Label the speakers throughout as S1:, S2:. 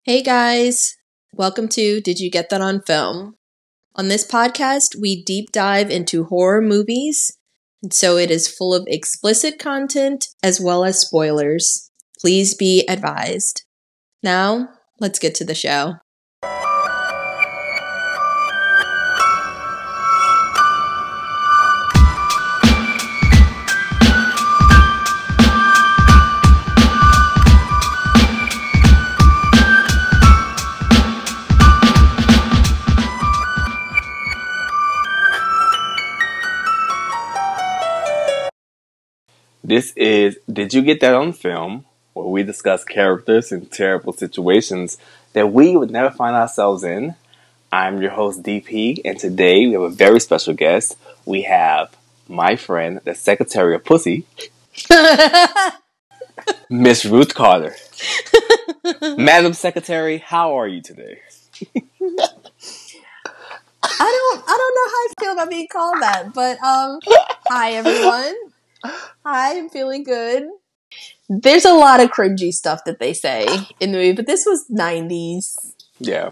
S1: Hey guys, welcome to Did You Get That on Film? On this podcast, we deep dive into horror movies, and so it is full of explicit content as well as spoilers. Please be advised. Now, let's get to the show.
S2: This is Did You Get That on Film, where we discuss characters in terrible situations that we would never find ourselves in. I'm your host, DP, and today we have a very special guest. We have my friend, the Secretary of Pussy, Miss Ruth Carter. Madam Secretary, how are you today?
S1: I don't know how I feel about being called that, but hi everyone. Hi, I'm feeling good. There's a lot of cringy stuff that they say in the movie, but this was 90s.
S2: Yeah.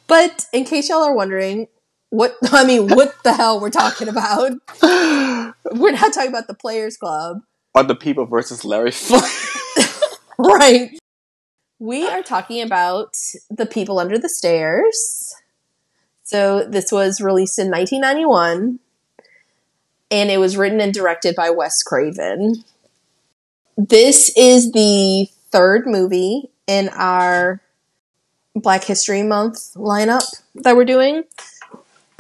S1: But in case y'all are wondering, what the hell we're talking about? We're not talking about the Players Club.
S2: Or the People versus Larry Flint.
S1: Right. We are talking about The People Under the Stairs. So this was released in 1991. And it was written and directed by Wes Craven. This is the third movie in our Black History Month lineup that we're doing.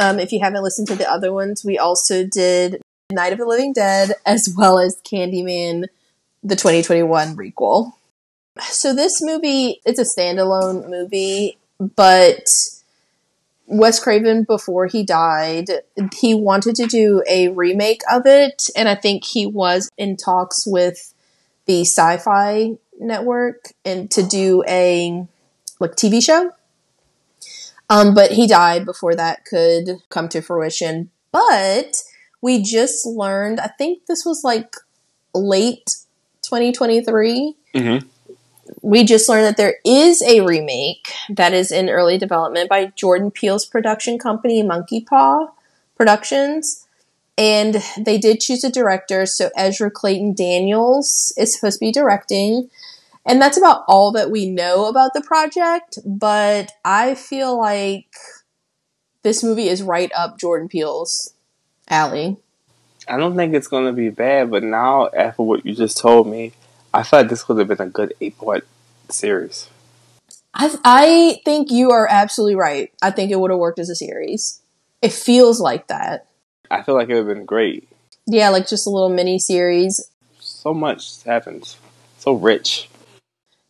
S1: If you haven't listened to the other ones, we also did Night of the Living Dead, as well as Candyman, the 2021 requel. So this movie, it's a standalone movie, but Wes Craven, before he died, he wanted to do a remake of it, and I think he was in talks with the Sci-Fi Network and to do a TV show. But he died before that could come to fruition. But we just learned, I think this was late 2023. Mm-hmm. We just learned that there is a remake that is in early development by Jordan Peele's production company, Monkey Paw Productions. And they did choose a director, so Ezra Clayton Daniels is supposed to be directing. And that's about all that we know about the project, but I feel like this movie is right up Jordan Peele's alley.
S2: I don't think it's going to be bad, but now, after what you just told me, I feel like this would have been a good 8-part series.
S1: I think you are absolutely right. I think it would have worked as a series. It feels like that.
S2: I feel like it would have been great.
S1: Yeah, just a little mini-series.
S2: So much happens. So rich.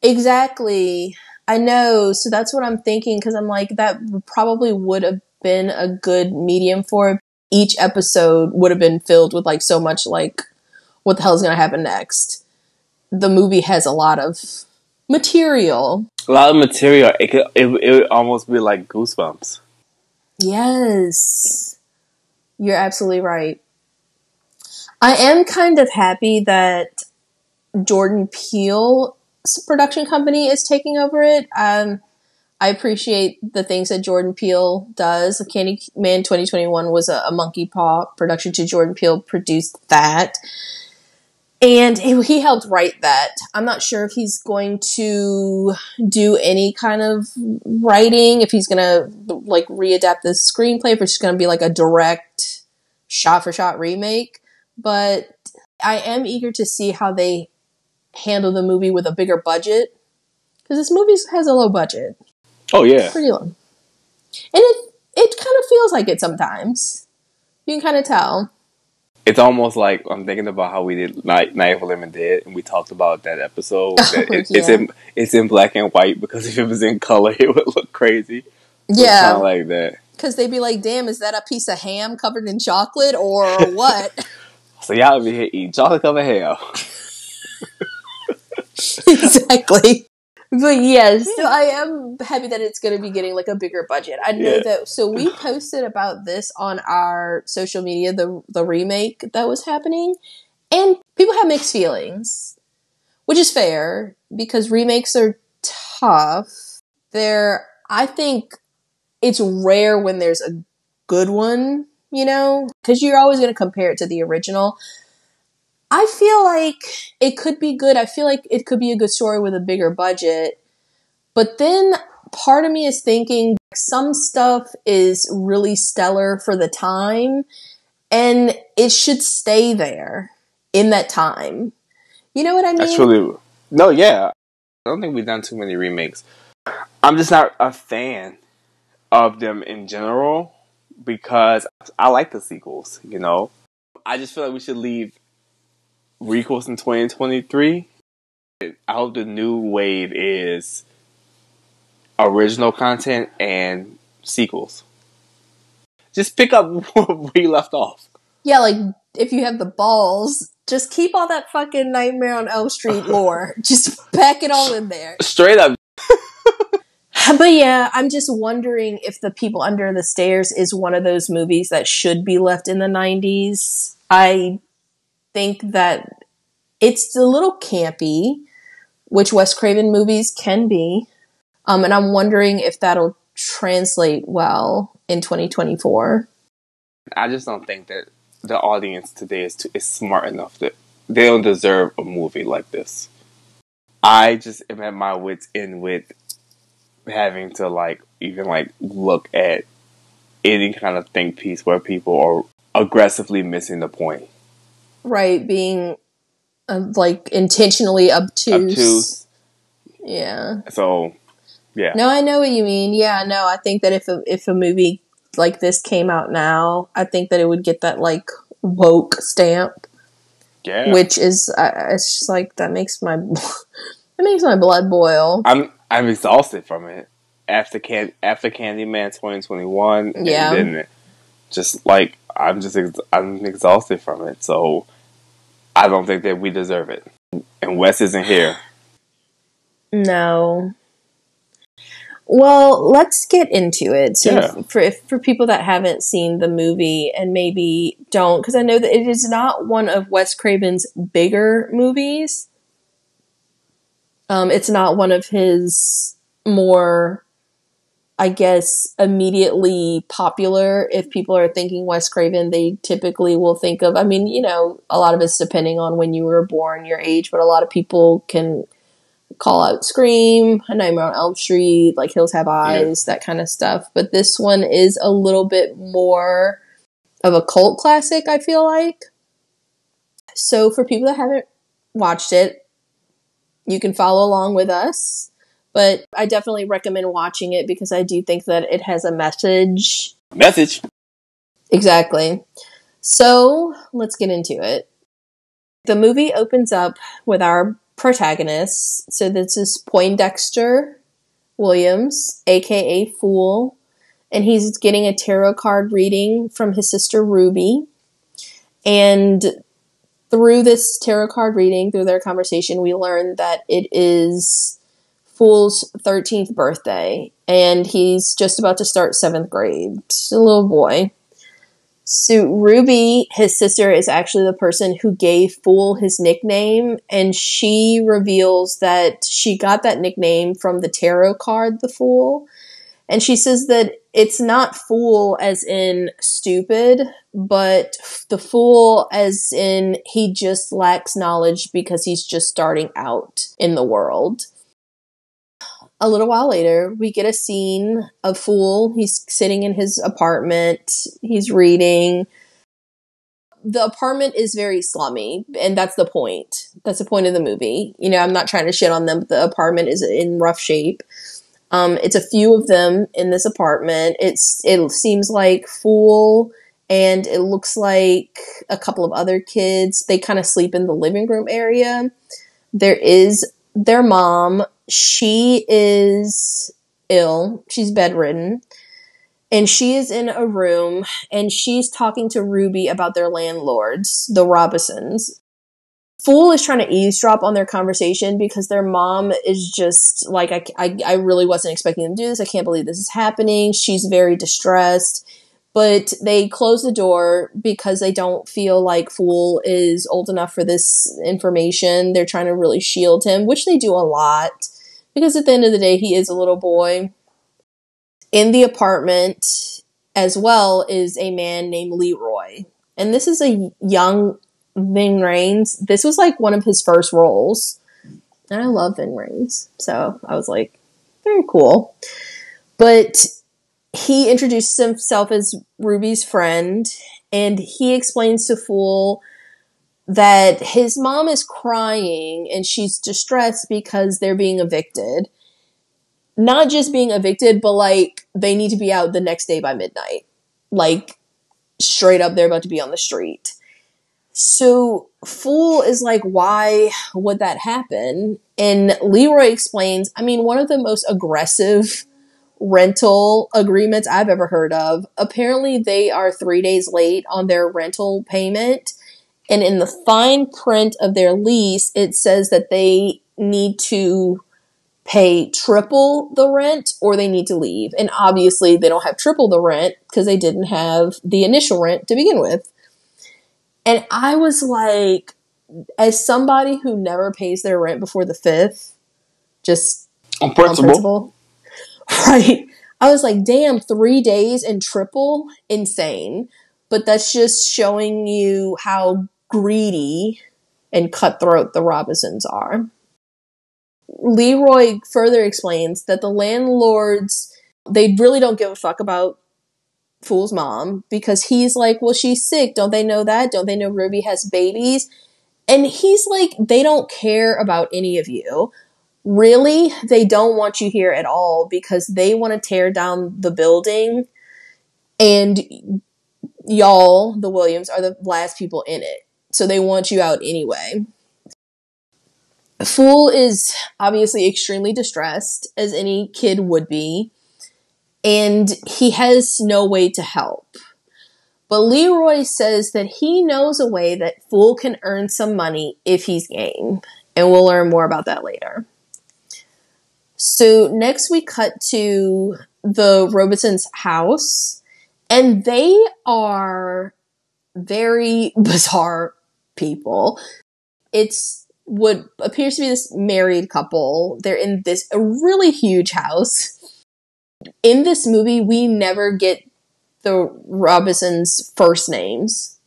S1: Exactly. I know. So that's what I'm thinking, because I'm like, that probably would have been a good medium for it. Each episode would have been filled with so much what the hell is going to happen next. The movie has a lot of material.
S2: A lot of material. It would almost be like Goosebumps.
S1: Yes. You're absolutely right. I am kind of happy that Jordan Peele's production company is taking over it. I appreciate the things that Jordan Peele does. Candyman 2021 was a Monkey Paw production too. Jordan Peele produced that. And he helped write that. I'm not sure if he's going to do any kind of writing, if he's going to readapt the screenplay, if it's just going to be a direct shot-for-shot remake. But I am eager to see how they handle the movie with a bigger budget. Because this movie has a low budget.
S2: Oh, yeah.
S1: Pretty low. And it kind of feels like it sometimes. You can kind of tell.
S2: It's almost like I'm thinking about how we did Night of the Living Dead, and we talked about that episode. It's in black and white, because if it was in color, it would look crazy.
S1: Yeah,
S2: kind of like that.
S1: Because they'd be like, "Damn, is that a piece of ham covered in chocolate or what?"
S2: So y'all be here eating chocolate covered ham.
S1: Exactly. But yes, so I am happy that it's going to be getting a bigger budget. I know that. So we posted about this on our social media, the remake that was happening, and people have mixed feelings, which is fair because remakes are tough. I think it's rare when there's a good one, you know, because you're always going to compare it to the original. I feel like it could be good. I feel like it could be a good story with a bigger budget. But then part of me is thinking some stuff is really stellar for the time, and it should stay there in that time. You know what I mean?
S2: No, yeah. I don't think we've done too many remakes. I'm just not a fan of them in general because I like the sequels, you know? I just feel like we should leave requels in 2023. I hope the new wave is original content and sequels. Just pick up where we left off.
S1: Yeah, like, if you have the balls, just keep all that fucking Nightmare on Elm Street lore. Just pack it all in there.
S2: Straight up.
S1: But yeah, I'm just wondering if The People Under the Stairs is one of those movies that should be left in the 90s. I think that it's a little campy, which Wes Craven movies can be. And I'm wondering if that'll translate well in 2024.
S2: I just don't think that the audience today is smart enough that they don't deserve a movie like this. I just am at my wit's end with having to even look at any kind of think piece where people are aggressively missing the point.
S1: Right, being intentionally obtuse. Yeah.
S2: So, yeah.
S1: No, I know what you mean. Yeah, no, I think that if a movie like this came out now, I think that it would get that woke stamp.
S2: Yeah.
S1: Which is it's just that makes my blood boil.
S2: I'm exhausted from it after Candyman 2021.
S1: Yeah.
S2: And then I'm exhausted from it. So I don't think that we deserve it. And Wes isn't here.
S1: No. Well, let's get into it. So
S2: yeah.
S1: for people that haven't seen the movie and maybe don't, because I know that it is not one of Wes Craven's bigger movies. It's not one of his more, I guess, immediately popular. If people are thinking Wes Craven, they typically will think of, a lot of it's depending on when you were born, your age, but a lot of people can call out Scream, A Nightmare on Elm Street, Hills Have Eyes, that kind of stuff. But this one is a little bit more of a cult classic, I feel like. So for people that haven't watched it, you can follow along with us. But I definitely recommend watching it because I do think that it has a message.
S2: Message.
S1: Exactly. So let's get into it. The movie opens up with our protagonist. So this is Poindexter Williams, aka Fool, and he's getting a tarot card reading from his sister Ruby. And through this tarot card reading, through their conversation, we learn that it is Fool's 13th birthday, and he's just about to start 7th grade. Just a little boy. So Ruby, his sister, is actually the person who gave Fool his nickname, and she reveals that she got that nickname from the tarot card, the Fool. And she says that it's not fool as in stupid, but the fool as in he just lacks knowledge because he's just starting out in the world. A little while later, we get a scene of Fool. He's sitting in his apartment. He's reading. The apartment is very slummy, and that's the point. That's the point of the movie. I'm not trying to shit on them, but the apartment is in rough shape. It's a few of them in this apartment. It seems like Fool, and it looks like a couple of other kids. They kind of sleep in the living room area. There is their mom. She is ill. She's bedridden. And she is in a room, and she's talking to Ruby about their landlords, the Robisons. Fool is trying to eavesdrop on their conversation because their mom is just I really wasn't expecting them to do this. I can't believe this is happening. She's very distressed. But they close the door because they don't feel like Fool is old enough for this information. They're trying to really shield him, which they do a lot. because at the end of the day, he is a little boy. In the apartment as well is a man named Leroy. And this is a young Ving Rhames. This was like one of his first roles. And I love Ving Rhames. So I was like, very cool. But he introduces himself as Ruby's friend. And he explains to Fool that his mom is crying and she's distressed because they're being evicted. Not just being evicted, but like they need to be out the next day by midnight. Like straight up, they're about to be on the street. So Fool is like, why would that happen? And Leroy explains, I mean, one of the most aggressive rental agreements I've ever heard of. Apparently they are 3 days late on their rental payment. And in the fine print of their lease, it says that they need to pay triple the rent or they need to leave. And obviously they don't have triple the rent because they didn't have the initial rent to begin with. And I was like, as somebody who never pays their rent before the 5th, just
S2: On principle.
S1: Right. I was like, damn, 3 days and triple? Insane. But that's just showing you how greedy and cutthroat the Robinsons are. Leroy further explains that the landlords, they really don't give a fuck about Fool's mom because he's like, well, she's sick. Don't they know that? Don't they know Ruby has babies? And he's like, they don't care about any of you. Really, they don't want you here at all because they want to tear down the building and y'all, the Williams, are the last people in it. So they want you out anyway. Fool is obviously extremely distressed, as any kid would be, and he has no way to help. But Leroy says that he knows a way that Fool can earn some money if he's game, and we'll learn more about that later. So next we cut to the Robinsons' house, and they are very bizarre people. It's what appears to be this married couple. They're in this a really huge house. In this movie, we never get the Robinsons' first names.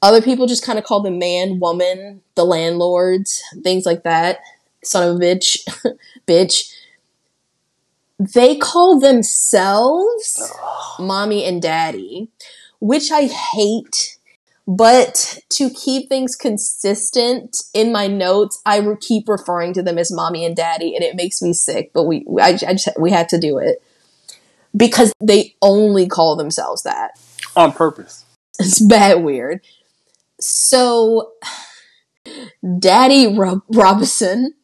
S1: Other people just kind of call them man, woman, the landlords, things like that. Son of a bitch, bitch. They call themselves mommy and daddy, which I hate. But to keep things consistent in my notes, I keep referring to them as mommy and daddy, and it makes me sick. But we had to do it because they only call themselves that
S2: On purpose.
S1: It's bad weird. So, Daddy Robinson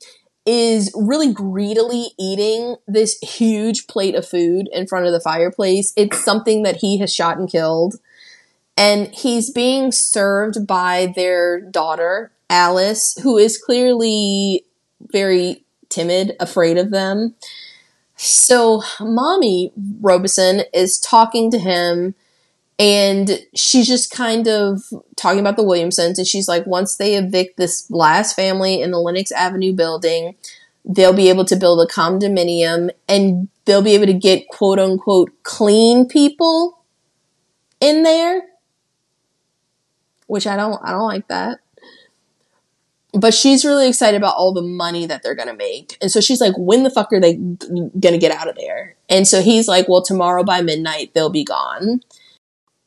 S1: is really greedily eating this huge plate of food in front of the fireplace. It's something that he has shot and killed. And he's being served by their daughter, Alice, who is clearly very timid, afraid of them. So Mommy Robinson is talking to him, and she's just kind of talking about the Williamsons. And she's like, once they evict this last family in the Lenox Avenue building, they'll be able to build a condominium, and they'll be able to get quote unquote clean people in there. Which I don't like that. But she's really excited about all the money that they're going to make. And so she's like, when the fuck are they going to get out of there? And so he's like, well, tomorrow by midnight, they'll be gone.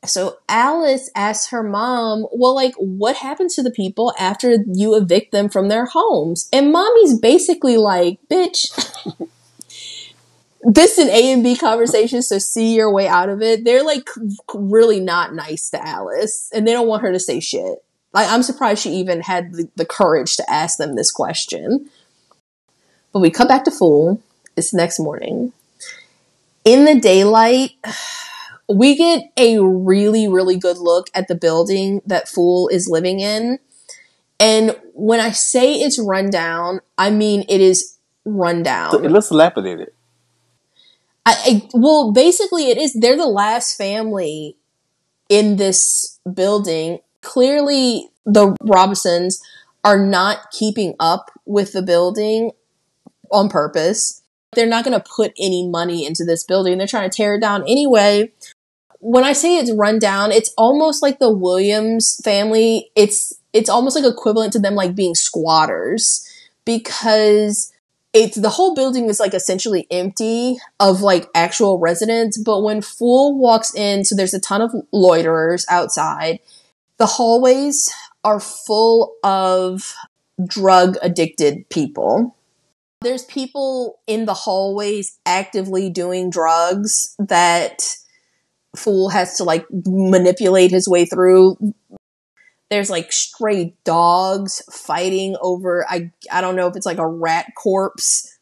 S1: So Alice asks her mom, well, like, what happens to the people after you evict them from their homes? And Mommy's basically like, bitch, this is an A and B conversation, so see your way out of it. They're like really not nice to Alice, and they don't want her to say shit. Like, I'm surprised she even had the courage to ask them this question. But we come back to Fool. It's next morning. In the daylight, we get a really, really good look at the building that Fool is living in. And when I say it's run down, I mean it is run down.
S2: It looks dilapidated.
S1: Well, basically it is. They're the last family in this building. Clearly, the Robinsons are not keeping up with the building. on purpose. They're not going to put any money into this building. They're trying to tear it down anyway. When I say it's run down, it's almost like the Williams family. It's almost like equivalent to them like being squatters, because the whole building is like essentially empty of like actual residents. But when Fool walks in, so there's a ton of loiterers outside. The hallways are full of drug addicted people. There's people in the hallways actively doing drugs that Fool has to like manipulate his way through. There's like stray dogs fighting over, I don't know if it's like a rat corpse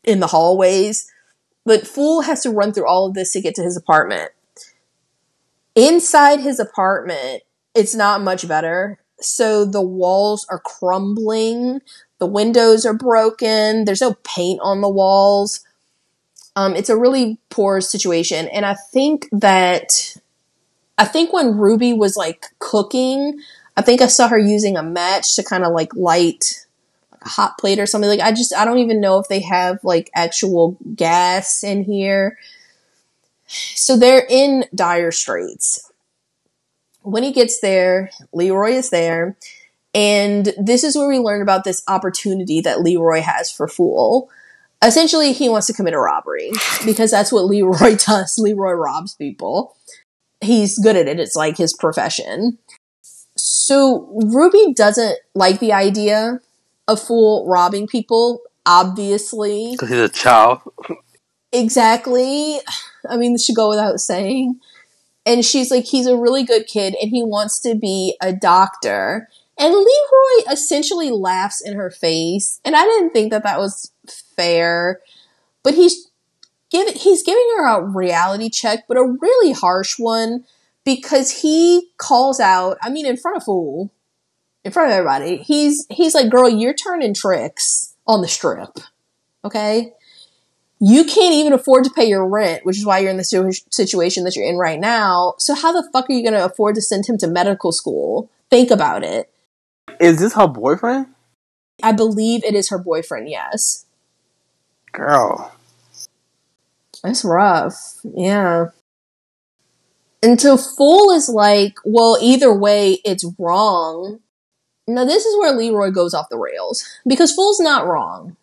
S1: in the hallways, but Fool has to run through all of this to get to his apartment. Inside his apartment, it's not much better. So the walls are crumbling. The windows are broken. There's no paint on the walls. It's a really poor situation. And I think when Ruby was like cooking, I think I saw her using a match to kind of like light like a hot plate or something. Like I don't even know if they have like actual gas in here. So they're in dire straits. When he gets there, Leroy is there. And this is where we learn about this opportunity that Leroy has for Fool. Essentially, he wants to commit a robbery because that's what Leroy does. Leroy robs people. He's good at it. It's like his profession. So Ruby doesn't like the idea of Fool robbing people, obviously.
S2: Because he's a child.
S1: Exactly. I mean, this should go without saying. And she's like, he's a really good kid and he wants to be a doctor. And Leroy essentially laughs in her face. And I didn't think that was fair. But he's giving her a reality check, but a really harsh one, because he calls out, I mean, in front of Fool, in front of everybody, he's like, girl, you're turning tricks on the strip. Okay? You can't even afford to pay your rent, which is why you're in the situation that you're in right now. So how the fuck are you going to afford to send him to medical school? Think about it.
S2: Is this her boyfriend?
S1: I believe it is her boyfriend, yes.
S2: Girl.
S1: That's rough. Yeah. And so Fool is like, well, either way, it's wrong. Now, this is where Leroy goes off the rails. Because Fool's not wrong.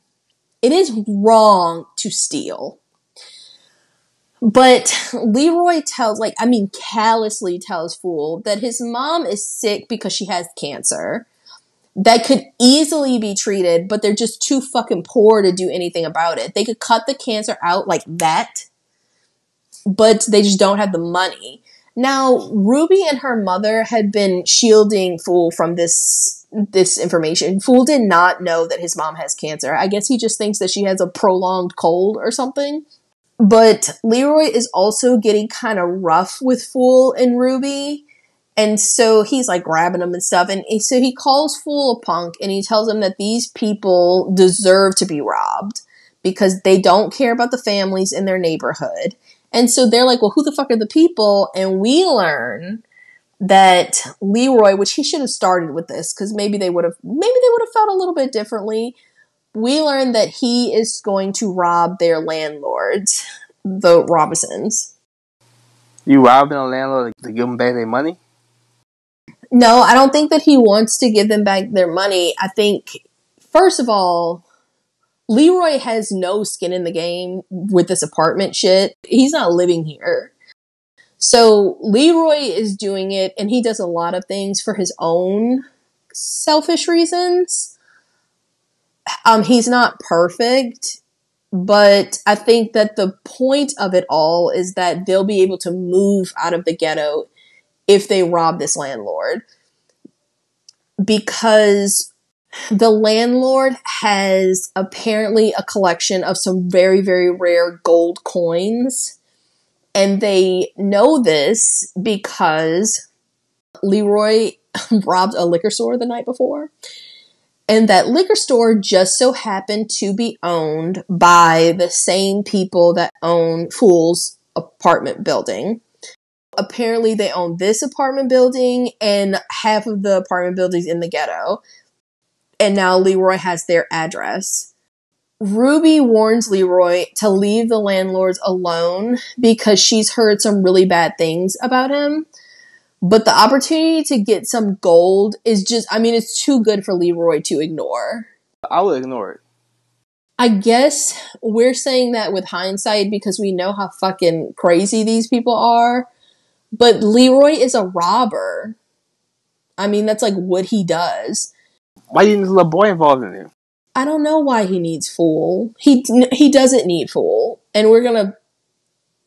S1: It is wrong to steal. But Leroy callously tells Fool that his mom is sick because she has cancer. That could easily be treated, but they're just too fucking poor to do anything about it. They could cut the cancer out like that, but they just don't have the money. Now, Ruby and her mother had been shielding Fool from this information. Fool did not know that his mom has cancer. I guess he just thinks that she has a prolonged cold or something. But Leroy is also getting kind of rough with Fool and Ruby. And so he's like grabbing them and stuff. And so he calls Fool a punk and he tells him that these people deserve to be robbed because they don't care about the families in their neighborhood. And so they're like, well, who the fuck are the people? And we learn that Leroy, which he should have started with this because maybe they would have felt a little bit differently. We learn that he is going to rob their landlords, the Robinsons.
S2: You robbing a landlord to give them back their money?
S1: No, I don't think that he wants to give them back their money. I think, first of all, Leroy has no skin in the game with this apartment shit. He's not living here. So Leroy is doing it, and he does a lot of things for his own selfish reasons. He's not perfect, but I think that the point of it all is that they'll be able to move out of the ghetto if they rob this landlord. Because the landlord has apparently a collection of some very, very rare gold coins. And they know this because Leroy robbed a liquor store the night before. And that liquor store just so happened to be owned by the same people that own Fool's apartment building. Apparently they own this apartment building and half of the apartment buildings in the ghetto. And now Leroy has their address. Ruby warns Leroy to leave the landlords alone because she's heard some really bad things about him. But the opportunity to get some gold is just, I mean, it's too good for Leroy to ignore.
S2: I would ignore it.
S1: I guess we're saying that with hindsight because we know how fucking crazy these people are. But Leroy is a robber. I mean, that's like what he does.
S2: Why didn't this little boy involved in it?
S1: I don't know why he needs Fool. He doesn't need Fool. And we're going to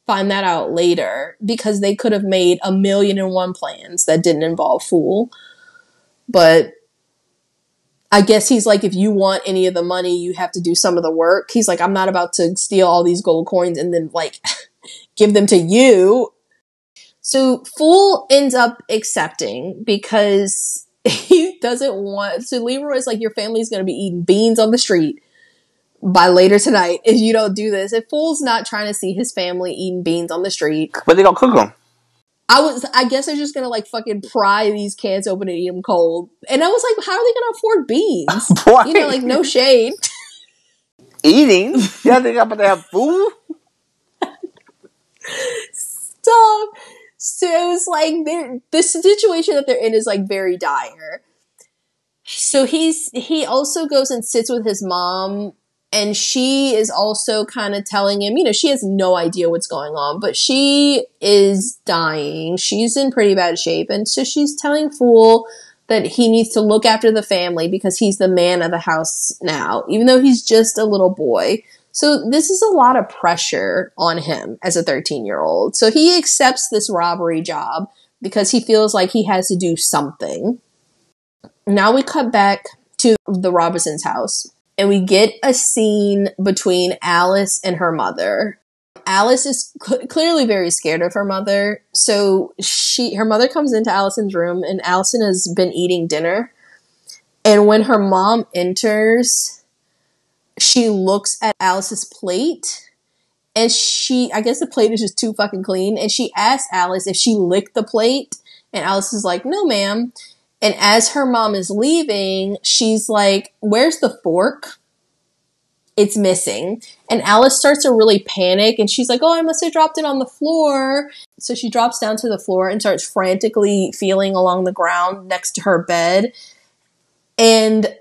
S1: find that out later because they could have made 1,000,001 plans that didn't involve Fool. But I guess he's like, if you want any of the money, you have to do some of the work. He's like, I'm not about to steal all these gold coins and then like give them to you. So Fool ends up accepting because he doesn't want, so Leroy's like, your family's going to be eating beans on the street by later tonight if you don't do this. If Fool's not trying to see his family eating beans on the street.
S2: But they gonna cook them.
S1: I guess they're just gonna like fucking pry these cans open and eat them cold. And I was like, how are they gonna afford beans?
S2: Boy.
S1: You know, like no shade.
S2: Eating? Yeah, they got to have food?
S1: Stop. So it's like the situation that they're in is like very dire. So he also goes and sits with his mom, and she is also kind of telling him, you know, she has no idea what's going on, but she is dying. She's in pretty bad shape. And so she's telling Fool that he needs to look after the family because he's the man of the house now, even though he's just a little boy. So this is a lot of pressure on him as a 13-year-old. So he accepts this robbery job because he feels like he has to do something. Now we cut back to the Robinsons' house and we get a scene between Alice and her mother. Alice is clearly very scared of her mother. So her mother comes into Allison's room and Allison has been eating dinner. And when her mom enters, she looks at Alice's plate and I guess the plate is just too fucking clean. And she asks Alice if she licked the plate. And Alice is like, no, ma'am. And as her mom is leaving, she's like, where's the fork? It's missing. And Alice starts to really panic. And she's like, oh, I must have dropped it on the floor. So she drops down to the floor and starts frantically feeling along the ground next to her bed. And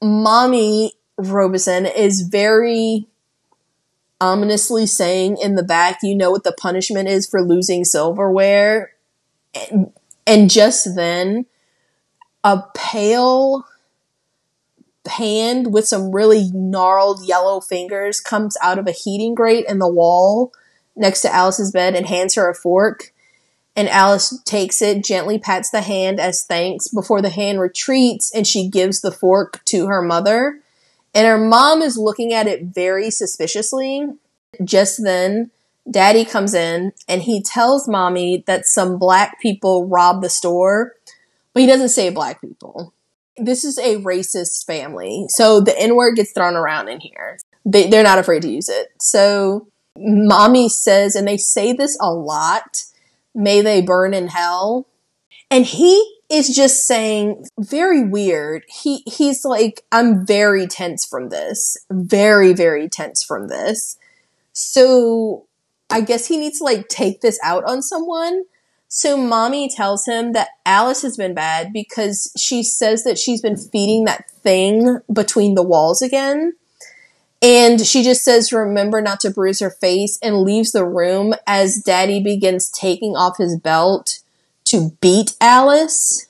S1: Mommy Robinson is very ominously saying in the back, you know what the punishment is for losing silverware? And just then, a pale hand with some really gnarled yellow fingers comes out of a heating grate in the wall next to Alice's bed and hands her a fork. And Alice takes it, gently pats the hand as thanks before the hand retreats and she gives the fork to her mother. And her mom is looking at it very suspiciously. Just then, Daddy comes in and he tells Mommy that some black people robbed the store, but he doesn't say black people. This is a racist family, so the N-word gets thrown around in here. They're not afraid to use it. So Mommy says, and they say this a lot, may they burn in hell. And he is just saying, very weird. He's like, I'm very tense from this. Very, very tense from this. So I guess he needs to like take this out on someone. So Mommy tells him that Alice has been bad because she says that she's been feeding that thing between the walls again. And she just says, remember not to bruise her face, and leaves the room as Daddy begins taking off his belt to beat Alice.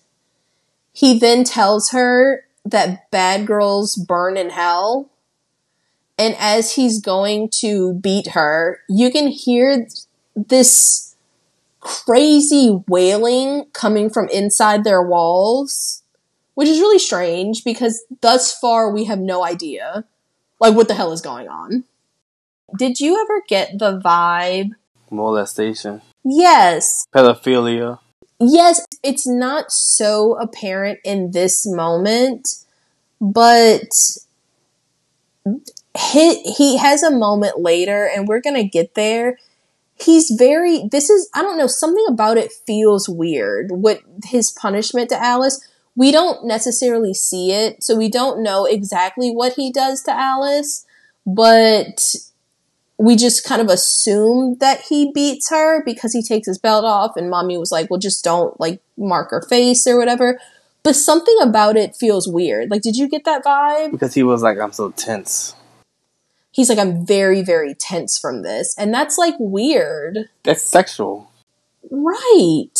S1: He then tells her that bad girls burn in hell. And as he's going to beat her, you can hear this crazy wailing coming from inside their walls, which is really strange because thus far we have no idea like what the hell is going on. Did you ever get the vibe?
S2: Molestation.
S1: Yes.
S2: Pedophilia.
S1: Yes, it's not so apparent in this moment, but he has a moment later, and we're gonna get there. I don't know, something about it feels weird with his punishment to Alice. We don't necessarily see it, so we don't know exactly what he does to Alice, but we just kind of assume that he beats her because he takes his belt off, and mommy was like, well, just don't like mark her face or whatever. But something about it feels weird. Like, did you get that vibe?
S2: Because he was like, I'm so tense.
S1: He's like, I'm very, very tense from this. And that's like weird.
S2: That's sexual.
S1: Right.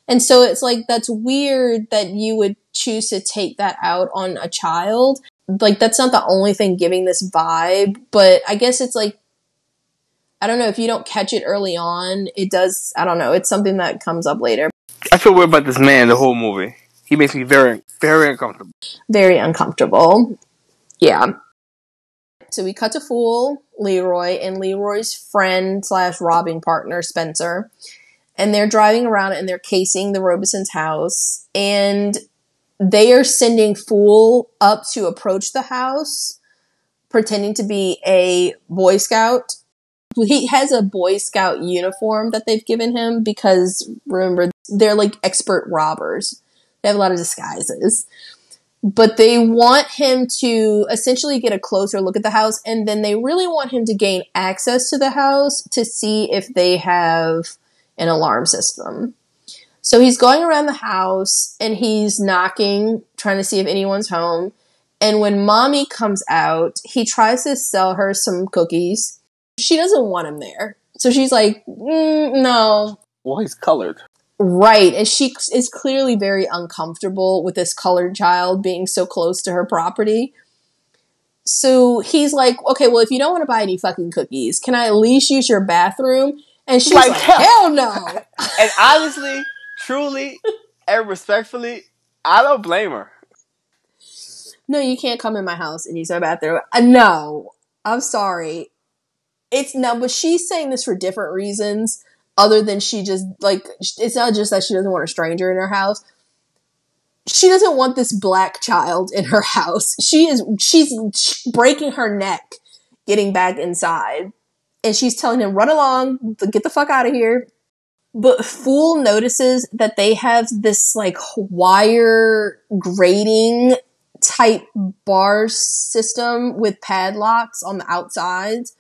S1: And so it's like, that's weird that you would choose to take that out on a child. Like, that's not the only thing giving this vibe, but I guess it's like, I don't know, if you don't catch it early on, it does, I don't know, it's something that comes up later.
S2: I feel weird about this man the whole movie. He makes me very, very uncomfortable.
S1: Very uncomfortable. Yeah. So we cut to Fool, Leroy, and Leroy's friend / robbing partner, Spencer. And they're driving around and they're casing the Robeson's house. And they are sending Fool up to approach the house, pretending to be a Boy Scout. He has a Boy Scout uniform that they've given him because, remember, they're like expert robbers. They have a lot of disguises. But they want him to essentially get a closer look at the house, and then they really want him to gain access to the house to see if they have an alarm system. So he's going around the house, and he's knocking, trying to see if anyone's home. And when mommy comes out, he tries to sell her some cookies. She doesn't want him there. So she's like, no.
S2: Well, he's colored.
S1: Right. And she is clearly very uncomfortable with this colored child being so close to her property. So he's like, okay, well, if you don't want to buy any fucking cookies, can I at least use your bathroom? And she's like, hell no.
S2: And honestly, truly, and respectfully, I don't blame her.
S1: No, you can't come in my house and use my bathroom. No, I'm sorry. But she's saying this for different reasons. Other than she just, like, it's not just that she doesn't want a stranger in her house. She doesn't want this black child in her house. She's breaking her neck getting back inside. And she's telling him, run along, get the fuck out of here. But Fool notices that they have this, like, wire grating type bar system with padlocks on the outsides,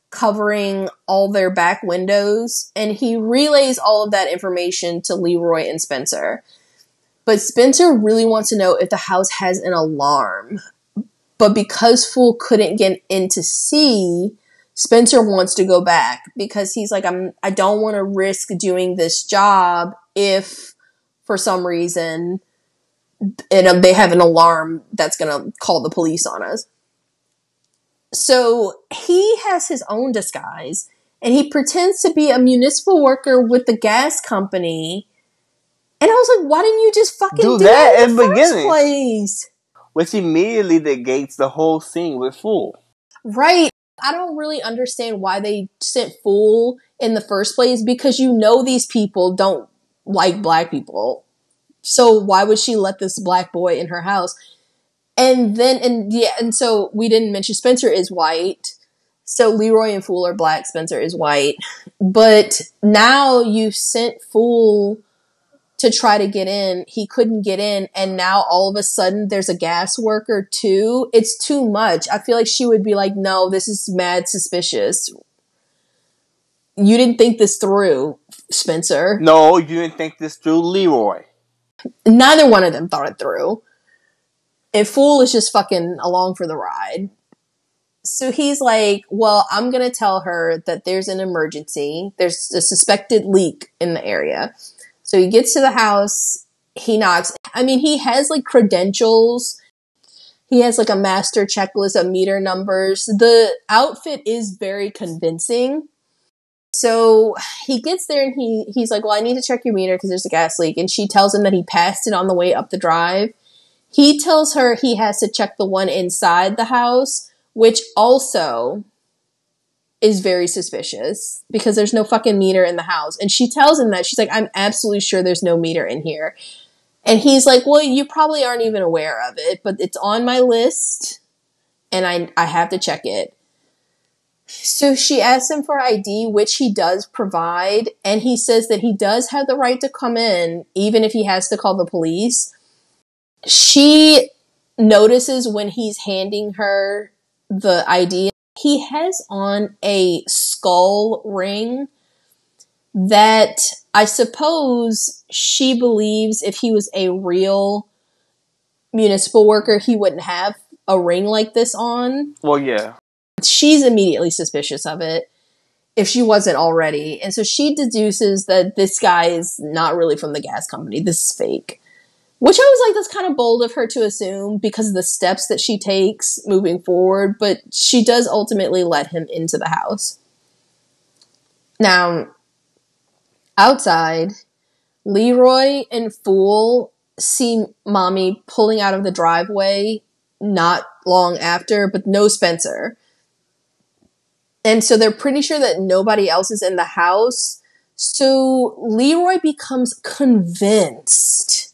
S1: covering all their back windows, and he relays all of that information to Leroy and Spencer. But Spencer really wants to know if the house has an alarm. But because Fool couldn't get in to see, Spencer wants to go back because he's like, I don't want to risk doing this job if, for some reason, they have an alarm that's going to call the police on us. So he has his own disguise, and he pretends to be a municipal worker with the gas company. And I was like, why didn't you just fucking do that in the first place?
S2: Which immediately negates the whole scene with Fool.
S1: Right. I don't really understand why they sent Fool in the first place, because you know these people don't like black people. So why would she let this black boy in her house? And so we didn't mention Spencer is white. So Leroy and Fool are black. Spencer is white. But now you sent Fool to try to get in. He couldn't get in. And now all of a sudden there's a gas worker too. It's too much. I feel like she would be like, no, this is mad suspicious. You didn't think this through, Spencer.
S2: No, you didn't think this through, Leroy.
S1: Neither one of them thought it through. And Fool is just fucking along for the ride. So he's like, well, I'm going to tell her that there's an emergency. There's a suspected leak in the area. So he gets to the house. He knocks. I mean, he has like credentials. He has like a master checklist of meter numbers. The outfit is very convincing. So he gets there and he's like, well, I need to check your meter because there's a gas leak. And she tells him that he passed it on the way up the drive. He tells her he has to check the one inside the house, which also is very suspicious because there's no fucking meter in the house. And she tells him that. She's like, I'm absolutely sure there's no meter in here. And he's like, well, you probably aren't even aware of it, but it's on my list and I have to check it. So she asks him for ID, which he does provide. And he says that he does have the right to come in, even if he has to call the police. She notices when he's handing her the idea. He has on a skull ring that I suppose she believes if he was a real municipal worker, he wouldn't have a ring like this on.
S2: Well, yeah.
S1: She's immediately suspicious of it, if she wasn't already. And so she deduces that this guy is not really from the gas company. This is fake. Which I was like, that's kind of bold of her to assume because of the steps that she takes moving forward. But she does ultimately let him into the house. Now, outside, Leroy and Fool see Mommy pulling out of the driveway not long after, but no Spencer. And so they're pretty sure that nobody else is in the house. So Leroy becomes convinced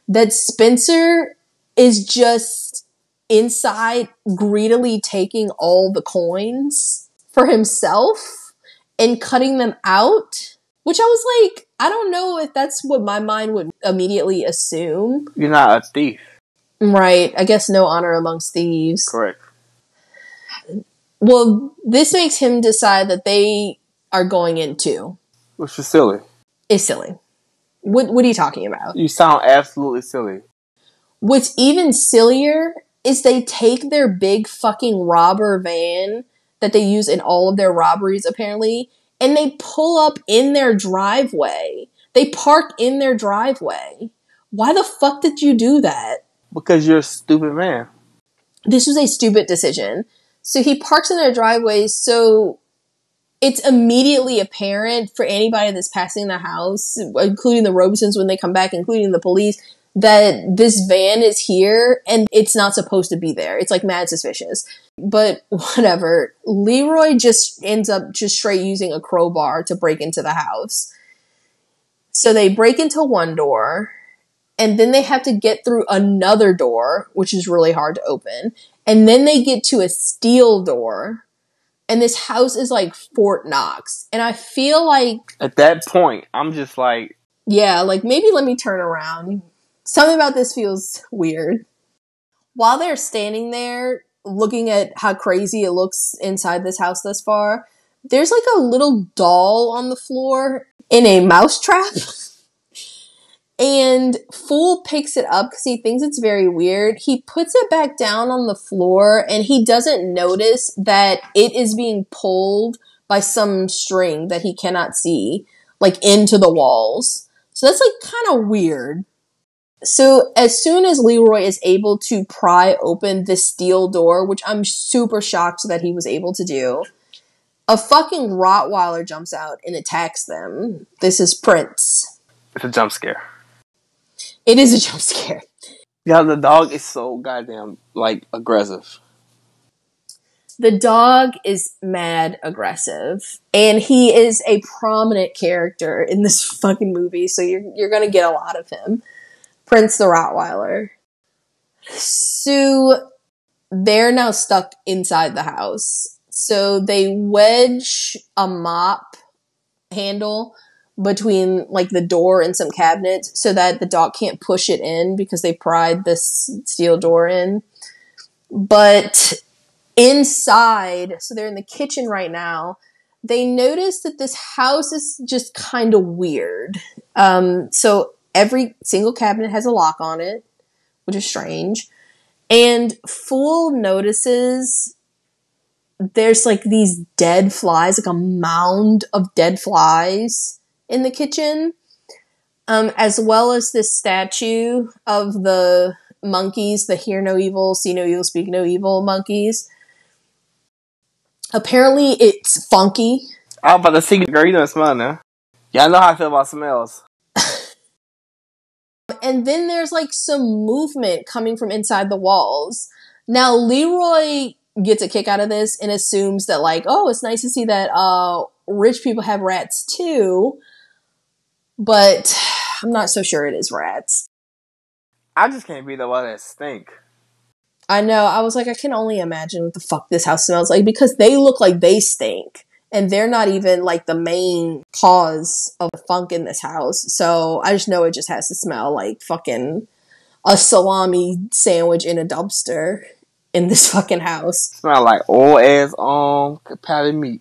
S1: that Spencer is just inside greedily taking all the coins for himself and cutting them out. Which I was like, I don't know if that's what my mind would immediately assume.
S2: You're not a thief.
S1: Right. I guess no honor amongst thieves.
S2: Correct.
S1: Well, this makes him decide that they are going in too.
S2: Which is silly.
S1: It's silly. What are you talking about?
S2: You sound absolutely silly.
S1: What's even sillier is they take their big fucking robber van that they use in all of their robberies, apparently, and they pull up in their driveway. They park in their driveway. Why the fuck did you do that?
S2: Because you're a stupid man.
S1: This was a stupid decision. So he parks in their driveway, so it's immediately apparent for anybody that's passing the house, including the Robesons when they come back, including the police, that this van is here and it's not supposed to be there. It's like mad suspicious. But whatever. Leroy just ends up just straight using a crowbar to break into the house. So they break into one door, and then they have to get through another door, which is really hard to open. And then they get to a steel door. And this house is like Fort Knox. And I feel like...
S2: At that point, I'm just like...
S1: Yeah, like maybe let me turn around. Something about this feels weird. While they're standing there, looking at how crazy it looks inside this house thus far, there's like a little doll on the floor in a mousetrap. And Fool picks it up because he thinks it's very weird. He puts it back down on the floor and he doesn't notice that it is being pulled by some string that he cannot see, like into the walls. So that's like kind of weird. So as soon as Leroy is able to pry open this steel door, which I'm super shocked that he was able to do, a fucking Rottweiler jumps out and attacks them. This is Prince.
S2: It's a jump scare.
S1: It is a jump scare.
S2: Yeah, the dog is so goddamn, like, aggressive.
S1: The dog is mad aggressive. And he is a prominent character in this fucking movie, so you're gonna get a lot of him. Prince the Rottweiler. So, they're now stuck inside the house. So, they wedge a mop handle between like the door and some cabinets so that the dog can't push it in because they pried this steel door in. But inside, so they're in the kitchen right now, they notice that this house is just kind of weird. So every single cabinet has a lock on it, which is strange. And Fool notices there's like these dead flies, like a mound of dead flies in the kitchen, as well as this statue of the monkeys, the hear no evil, see no evil, speak no evil monkeys. Apparently it's funky.
S2: I'm about to see you, girl. You don't smell now. Yeah, I know how I feel about smells.
S1: And then there's like some movement coming from inside the walls. Now Leroy gets a kick out of this and assumes that like, oh, it's nice to see that rich people have rats too. But I'm not so sure it is rats.
S2: I just can't be the one that stink.
S1: I know. I was like, I can only imagine what the fuck this house smells like because they look like they stink. And they're not even like the main cause of the funk in this house. So I just know it just has to smell like fucking a salami sandwich in a dumpster in this fucking house.
S2: Smell like old ass patty meat.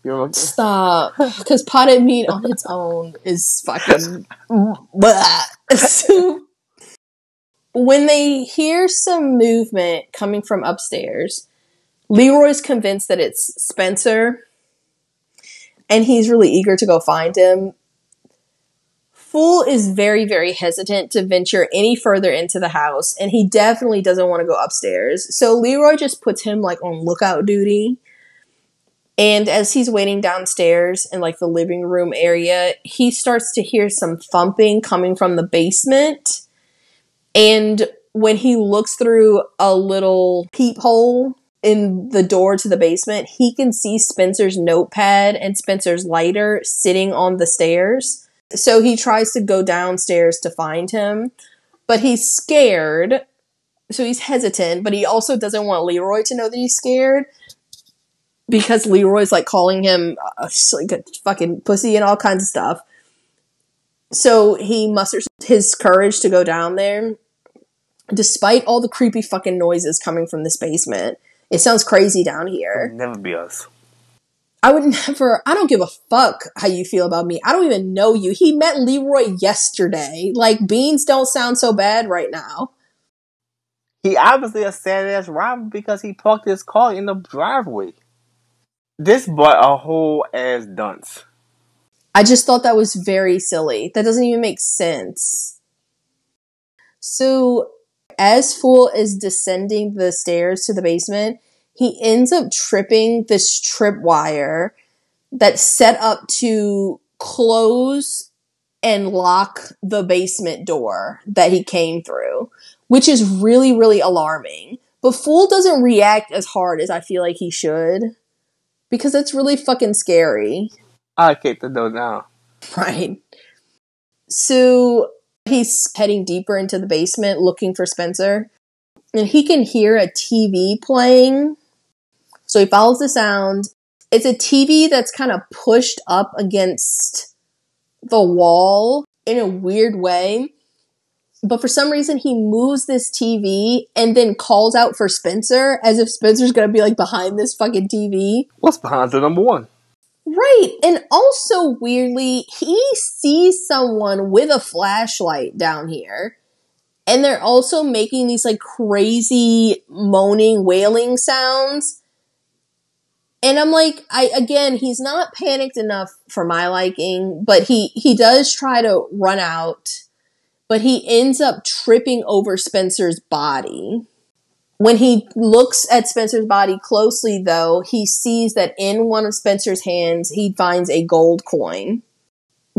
S2: You remember?
S1: Stop. Because potted meat on its own is fucking blah. So, when they hear some movement coming from upstairs, Leroy's convinced that it's Spencer, and he's really eager to go find him. Fool is very, very hesitant to venture any further into the house, and he definitely doesn't want to go upstairs. So Leroy just puts him like on lookout duty. And as he's waiting downstairs in like the living room area, he starts to hear some thumping coming from the basement. And when he looks through a little peephole in the door to the basement, he can see Spencer's notepad and Spencer's lighter sitting on the stairs. So he tries to go downstairs to find him, but he's scared. So he's hesitant, but he also doesn't want Leroy to know that he's scared, because Leroy's like calling him like a fucking pussy and all kinds of stuff. So he musters his courage to go down there, despite all the creepy fucking noises coming from this basement. It sounds crazy down here.
S2: It would never be us.
S1: I don't give a fuck how you feel about me. I don't even know you. He met Leroy yesterday. Like, beans don't sound so bad right now.
S2: He obviously a sad-ass robber because he parked his car in the driveway. This boy a whole ass dunce.
S1: I just thought that was very silly. That doesn't even make sense. So, as Fool is descending the stairs to the basement, he ends up tripping this tripwire that's set up to close and lock the basement door that he came through, which is really, really alarming. But Fool doesn't react as hard as I feel like he should, because it's really fucking scary.
S2: I kicked the door down.
S1: Right. So he's heading deeper into the basement looking for Spencer, and he can hear a TV playing. So he follows the sound. It's a TV that's kind of pushed up against the wall in a weird way. But for some reason, he moves this TV and then calls out for Spencer, as if Spencer's going to be like behind this fucking TV.
S2: What's behind the number one?
S1: Right. And also, weirdly, he sees someone with a flashlight down here. And they're also making these like crazy moaning, wailing sounds. And I'm like, he's not panicked enough for my liking, but he does try to run out, but he ends up tripping over Spencer's body. When he looks at Spencer's body closely, though, he sees that in one of Spencer's hands, he finds a gold coin.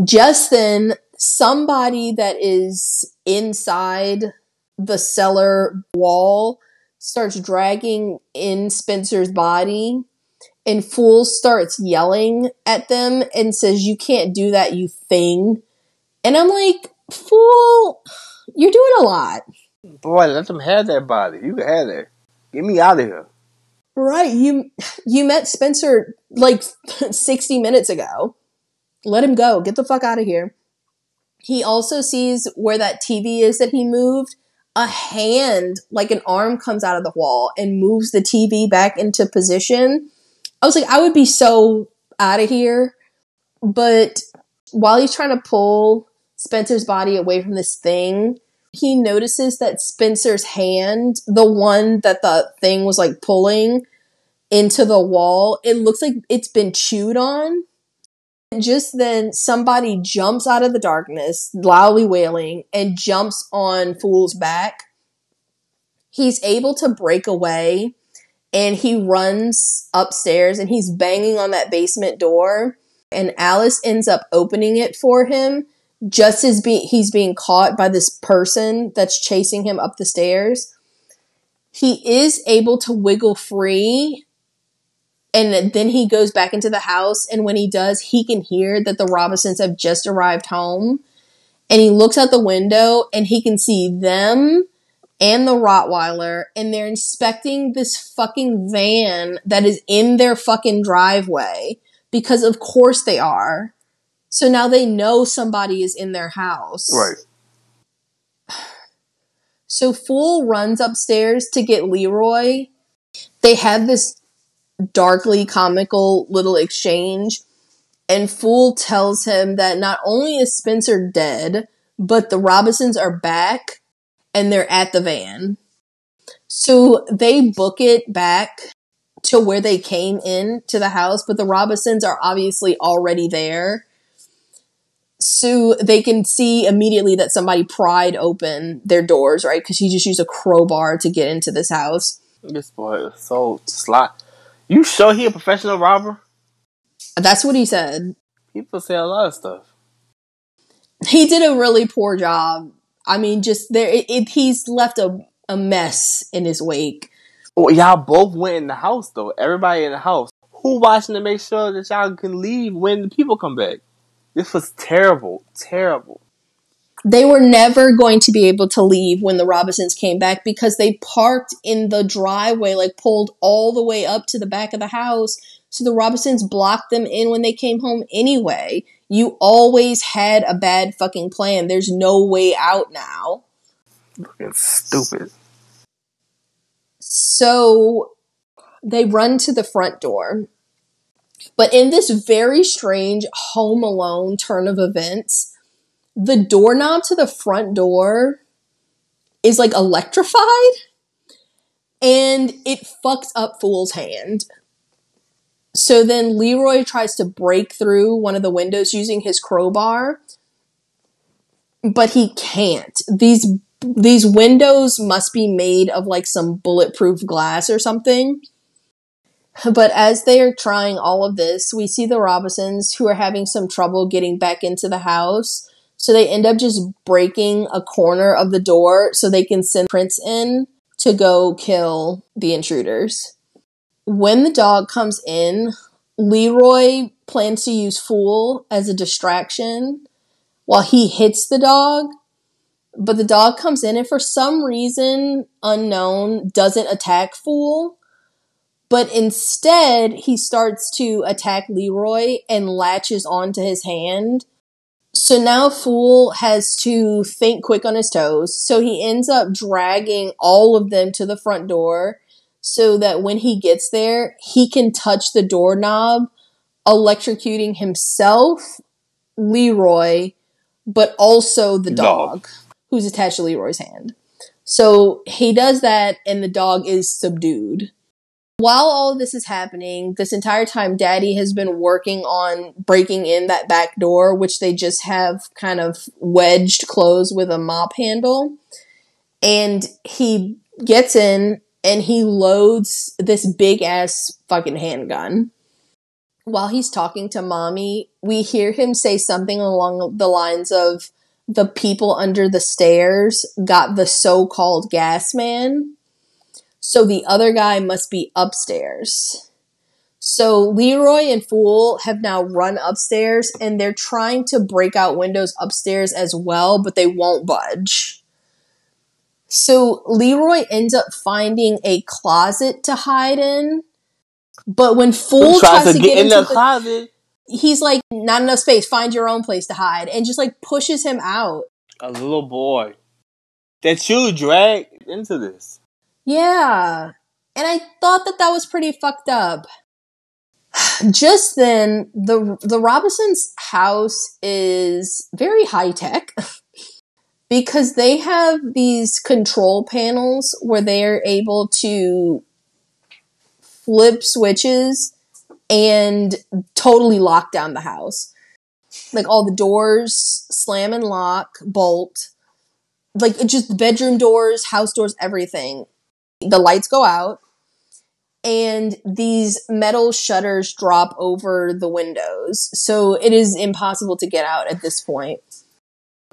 S1: Just then, somebody that is inside the cellar wall starts dragging in Spencer's body, and Fool starts yelling at them and says, "You can't do that, you thing." And I'm like, Fool, you're doing a lot.
S2: Boy, let them have that body. You can have that. Get me out of here.
S1: Right, you met Spencer like 60 minutes ago. Let him go. Get the fuck out of here. He also sees where that TV is that he moved. A hand, like an arm, comes out of the wall and moves the TV back into position. I was like, I would be so out of here. But while he's trying to pull Spencer's body away from this thing, he notices that Spencer's hand, the one that the thing was like pulling into the wall, it looks like it's been chewed on. Just then, somebody jumps out of the darkness, loudly wailing, and jumps on Fool's back. He's able to break away, and he runs upstairs, and he's banging on that basement door, and Alice ends up opening it for him, just as he's being caught by this person that's chasing him up the stairs. He is able to wiggle free, and then he goes back into the house, and when he does, he can hear that the Robinsons have just arrived home. And he looks out the window, and he can see them and the Rottweiler, and they're inspecting this fucking van that is in their fucking driveway, because of course they are. So now they know somebody is in their house.
S2: Right.
S1: So Fool runs upstairs to get Leroy. They have this darkly comical little exchange, and Fool tells him that not only is Spencer dead, but the Robinsons are back and they're at the van. So they book it back to where they came in to the house, but the Robinsons are obviously already there. So they can see immediately that somebody pried open their doors, right? Because he just used a crowbar to get into this house.
S2: This boy is so sly. You sure he a professional robber?
S1: That's what he said.
S2: People say a lot of stuff.
S1: He did a really poor job. I mean, just there, he's left a mess in his wake.
S2: Well, y'all both went in the house, though. Everybody in the house. Who watching to make sure that y'all can leave when the people come back? This was terrible. Terrible.
S1: They were never going to be able to leave when the Robinsons came back because they parked in the driveway, like pulled all the way up to the back of the house. So the Robinsons blocked them in when they came home anyway. You always had a bad fucking plan. There's no way out now.
S2: Fucking stupid.
S1: So they run to the front door. But in this very strange Home Alone turn of events, the doorknob to the front door is like electrified and it fucks up Fool's hand. So then Leroy tries to break through one of the windows using his crowbar, but he can't. These windows must be made of like some bulletproof glass or something. But as they are trying all of this, we see the Robinsons who are having some trouble getting back into the house. So they end up just breaking a corner of the door so they can send Prince in to go kill the intruders. When the dog comes in, Leroy plans to use Fool as a distraction while he hits the dog. But the dog comes in and for some reason unknown doesn't attack Fool. But instead, he starts to attack Leroy and latches onto his hand. So now Fool has to think quick on his toes. So he ends up dragging all of them to the front door so that when he gets there, he can touch the doorknob, electrocuting himself, Leroy, but also the dog who's attached to Leroy's hand. So he does that and the dog is subdued. While all of this is happening, this entire time, Daddy has been working on breaking in that back door, which they just have kind of wedged closed with a mop handle. And he gets in and he loads this big ass fucking handgun. While he's talking to Mommy, we hear him say something along the lines of, the people under the stairs got the so-called gas man. So the other guy must be upstairs. So Leroy and Fool have now run upstairs and they're trying to break out windows upstairs as well, but they won't budge. So Leroy ends up finding a closet to hide in. But when Fool tries to get into the
S2: closet,
S1: he's like, not enough space, find your own place to hide. And just like pushes him out.
S2: A little boy that you dragged into this.
S1: Yeah. And I thought that was pretty fucked up. Just then, the Robinsons' house is very high tech because they have these control panels where they're able to flip switches and totally lock down the house. Like all the doors slam and lock, bolt, like just bedroom doors, house doors, everything. The lights go out, and these metal shutters drop over the windows. So it is impossible to get out at this point.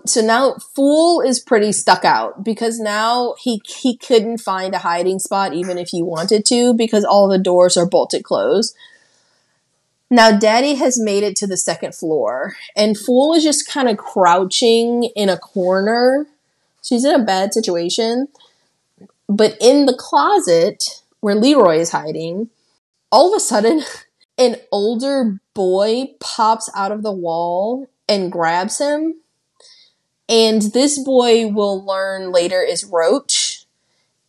S1: So now Fool is pretty stuck out because now he couldn't find a hiding spot even if he wanted to because all the doors are bolted closed. Now Daddy has made it to the second floor and Fool is just kind of crouching in a corner. She's in a bad situation. But in the closet where Leroy is hiding, all of a sudden, an older boy pops out of the wall and grabs him. And this boy we'll learn later is Roach.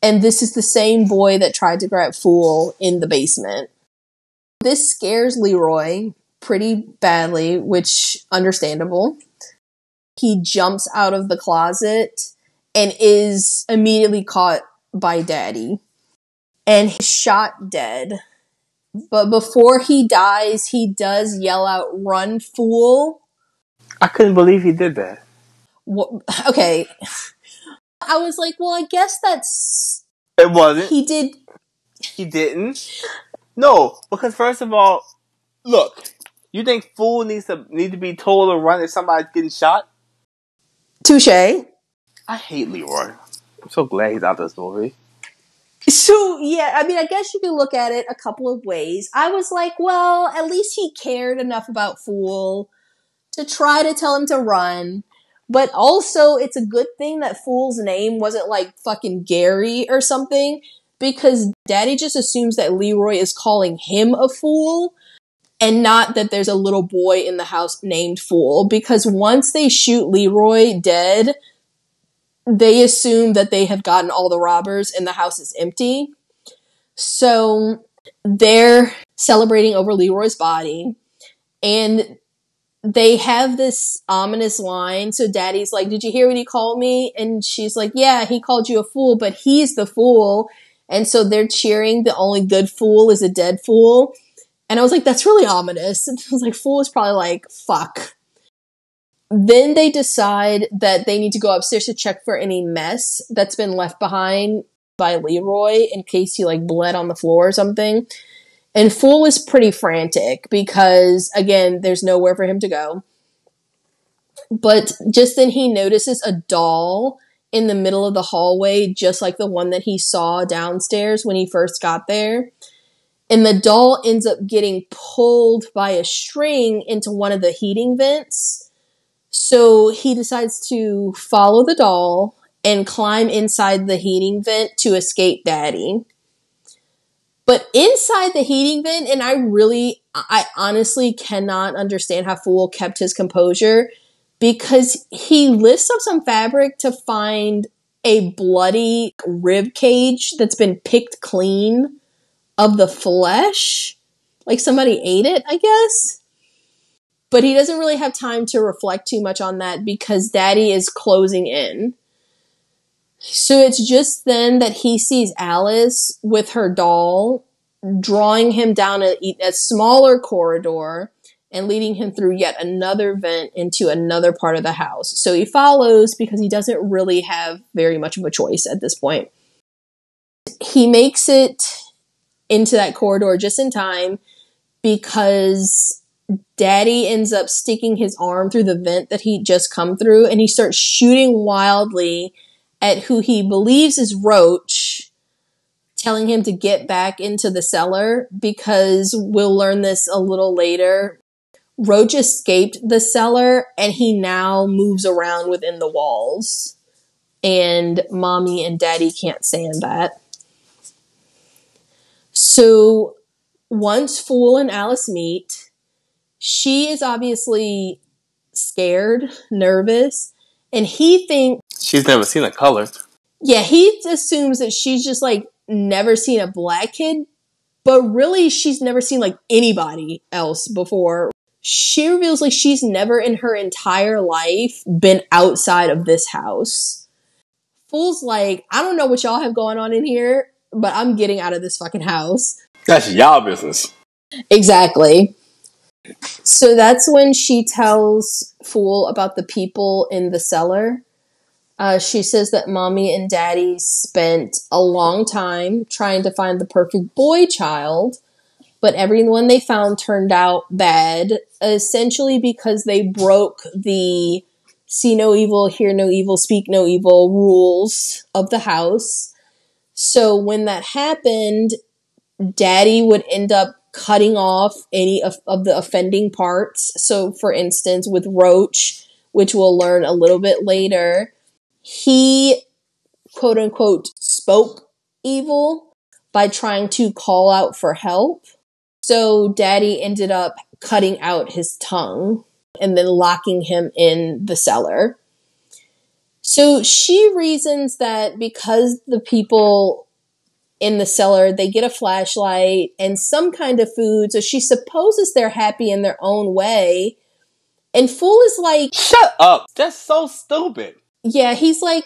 S1: And this is the same boy that tried to grab Fool in the basement. This scares Leroy pretty badly, which understandable. He jumps out of the closet and is immediately caught by Daddy. And he's shot dead. But before he dies, he does yell out, "Run, fool."
S2: I couldn't believe he did that.
S1: Okay. I was like, well, I guess that's...
S2: It wasn't.
S1: He did...
S2: He didn't. No, because first of all, look, you think Fool needs to be told to run if somebody's getting shot?
S1: Touche.
S2: I hate Leroy. I'm so glad he's out of this movie.
S1: So, yeah, I mean, I guess you can look at it a couple of ways. I was like, well, at least he cared enough about Fool to try to tell him to run. But also, it's a good thing that Fool's name wasn't like fucking Gary or something, because Daddy just assumes that Leroy is calling him a fool and not that there's a little boy in the house named Fool. Because once they shoot Leroy dead, they assume that they have gotten all the robbers and the house is empty. So they're celebrating over Leroy's body, and they have this ominous line. So Daddy's like, "Did you hear what he called me?" And she's like, "Yeah, he called you a fool, but he's the fool." And so they're cheering. The only good fool is a dead fool. And I was like, that's really ominous. And I was like, Fool is probably like, fuck. Then they decide that they need to go upstairs to check for any mess that's been left behind by Leroy in case he like bled on the floor or something. And Fool is pretty frantic because, again, there's nowhere for him to go. But just then he notices a doll in the middle of the hallway, just like the one that he saw downstairs when he first got there. And the doll ends up getting pulled by a string into one of the heating vents. So he decides to follow the doll and climb inside the heating vent to escape Daddy. But inside the heating vent, and I honestly cannot understand how Fool kept his composure, because he lifts up some fabric to find a bloody rib cage that's been picked clean of the flesh. Like somebody ate it, I guess. But he doesn't really have time to reflect too much on that because Daddy is closing in. So it's just then that he sees Alice with her doll drawing him down a smaller corridor and leading him through yet another vent into another part of the house. So he follows because he doesn't really have very much of a choice at this point. He makes it into that corridor just in time because Daddy ends up sticking his arm through the vent that he'd just come through, and he starts shooting wildly at who he believes is Roach, telling him to get back into the cellar because we'll learn this a little later. Roach escaped the cellar and he now moves around within the walls, and Mommy and Daddy can't stand that. So once Fool and Alice meet, she is obviously scared, nervous, and he thinks...
S2: She's never seen a color.
S1: Yeah, he assumes that she's just like never seen a black kid, but really she's never seen like anybody else before. She reveals like she's never in her entire life been outside of this house. Fool's like, I don't know what y'all have going on in here, but I'm getting out of this fucking house.
S2: That's y'all business.
S1: Exactly. So that's when she tells Fool about the people in the cellar. She says that Mommy and Daddy spent a long time trying to find the perfect boy child, but everyone they found turned out bad, essentially because they broke the see no evil, hear no evil, speak no evil rules of the house. So when that happened, Daddy would end up cutting off any of the offending parts. So, for instance, with Roach, which we'll learn a little bit later, he, quote unquote, spoke evil by trying to call out for help. So Daddy ended up cutting out his tongue and then locking him in the cellar. So she reasons that because the people in the cellar, they get a flashlight and some kind of food, so she supposes they're happy in their own way. And Fool is like,
S2: shut up. That's so stupid.
S1: Yeah, he's like,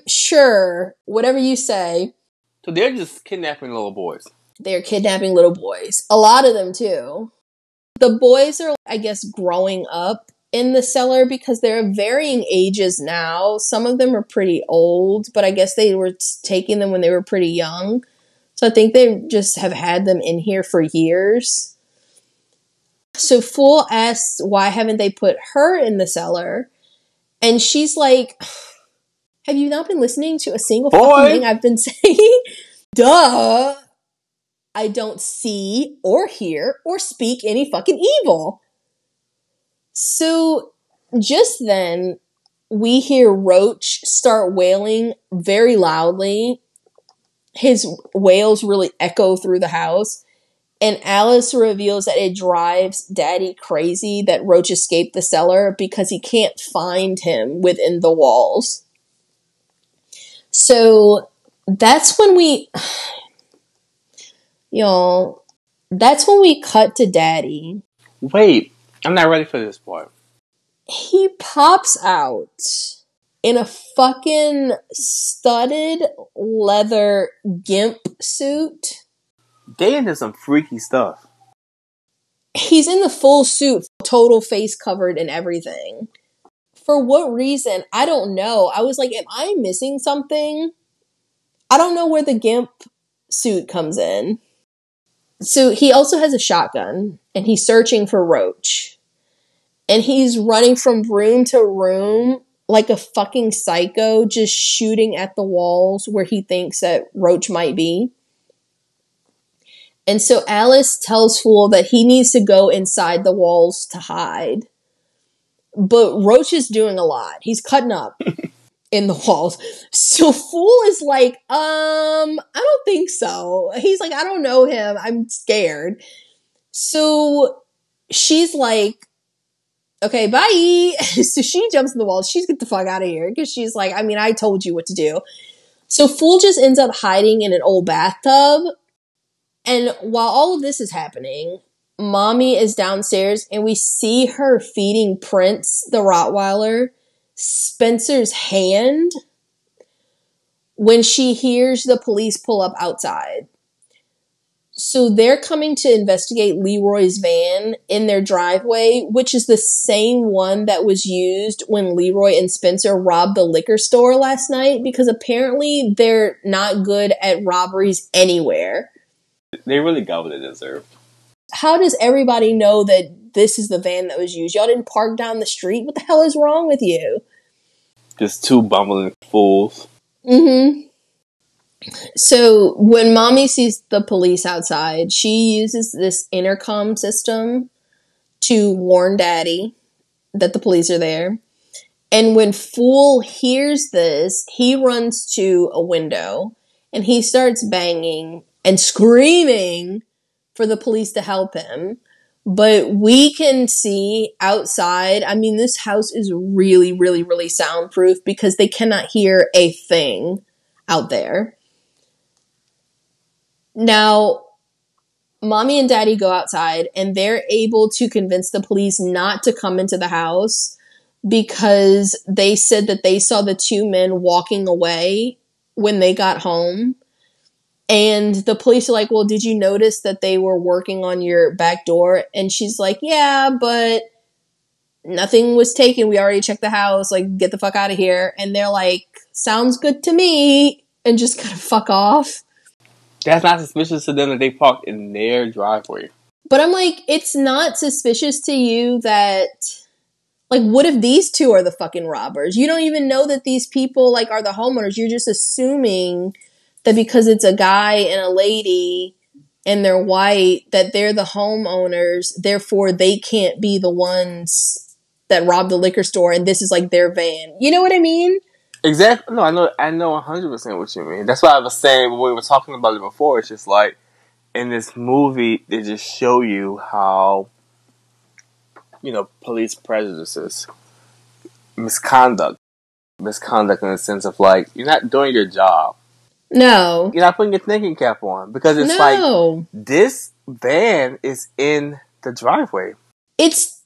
S1: sure, whatever you say.
S2: So they're just kidnapping little boys.
S1: They're kidnapping little boys. A lot of them, too. The boys are, I guess, growing up in the cellar because they're varying ages now. Some of them are pretty old, but I guess they were taking them when they were pretty young. So I think they just have had them in here for years. So Fool asks, why haven't they put her in the cellar? And she's like, have you not been listening to a single fucking thing I've been saying? Duh. I don't see or hear or speak any fucking evil. So just then, we hear Roach start wailing very loudly. His wails really echo through the house. And Alice reveals that it drives Daddy crazy that Roach escaped the cellar because he can't find him within the walls. So that's when that's when we cut to Daddy.
S2: Wait, I'm not ready for this part.
S1: He pops out in a fucking studded leather gimp suit.
S2: They into some freaky stuff.
S1: He's in the full suit, total face covered and everything. For what reason? I don't know. I was like, am I missing something? I don't know where the gimp suit comes in. So he also has a shotgun, and he's searching for Roach. And he's running from room to room like a fucking psycho, just shooting at the walls where he thinks that Roach might be. And so Alice tells Fool that he needs to go inside the walls to hide. But Roach is doing a lot. He's cutting up in the walls. So Fool is like, I don't think so. He's like, I don't know him. I'm scared. So she's like, okay, bye. So she jumps in the wall. She's get the fuck out of here because she's like, I mean, I told you what to do. So Fool just ends up hiding in an old bathtub. And while all of this is happening, Mommy is downstairs and we see her feeding Prince, the Rottweiler, Spencer's hand when she hears the police pull up outside. So they're coming to investigate Leroy's van in their driveway, which is the same one that was used when Leroy and Spencer robbed the liquor store last night, because apparently they're not good at robberies anywhere.
S2: They really got what they deserved.
S1: How does everybody know that this is the van that was used? Y'all didn't park down the street? What the hell is wrong with you?
S2: Just two bumbling fools.
S1: Mm-hmm. So when Mommy sees the police outside, she uses this intercom system to warn Daddy that the police are there. And when Fool hears this, he runs to a window and he starts banging and screaming for the police to help him. But we can see outside, I mean, this house is really, really, really soundproof because they cannot hear a thing out there. Now, Mommy and Daddy go outside and they're able to convince the police not to come into the house because they said that they saw the two men walking away when they got home. And the police are like, well, did you notice that they were working on your back door? And she's like, yeah, but nothing was taken. We already checked the house. Like, get the fuck out of here. And they're like, sounds good to me. And just kind of fuck off.
S2: That's not suspicious to them that they parked in their driveway.
S1: But I'm like, it's not suspicious to you that, like, what if these two are the fucking robbers? You don't even know that these people, like, are the homeowners. You're just assuming that because it's a guy and a lady and they're white, that they're the homeowners, therefore they can't be the ones that robbed the liquor store and this is like their van. You know what I mean?
S2: Exactly. No, I know 100% what you mean. That's why I was saying when we were talking about it before. It's just like in this movie, they just show you how, police prejudices, misconduct. misconduct in the sense of like, you're not doing your job.
S1: No.
S2: You're not putting your thinking cap on. Because it's like, this van is in the driveway.
S1: It's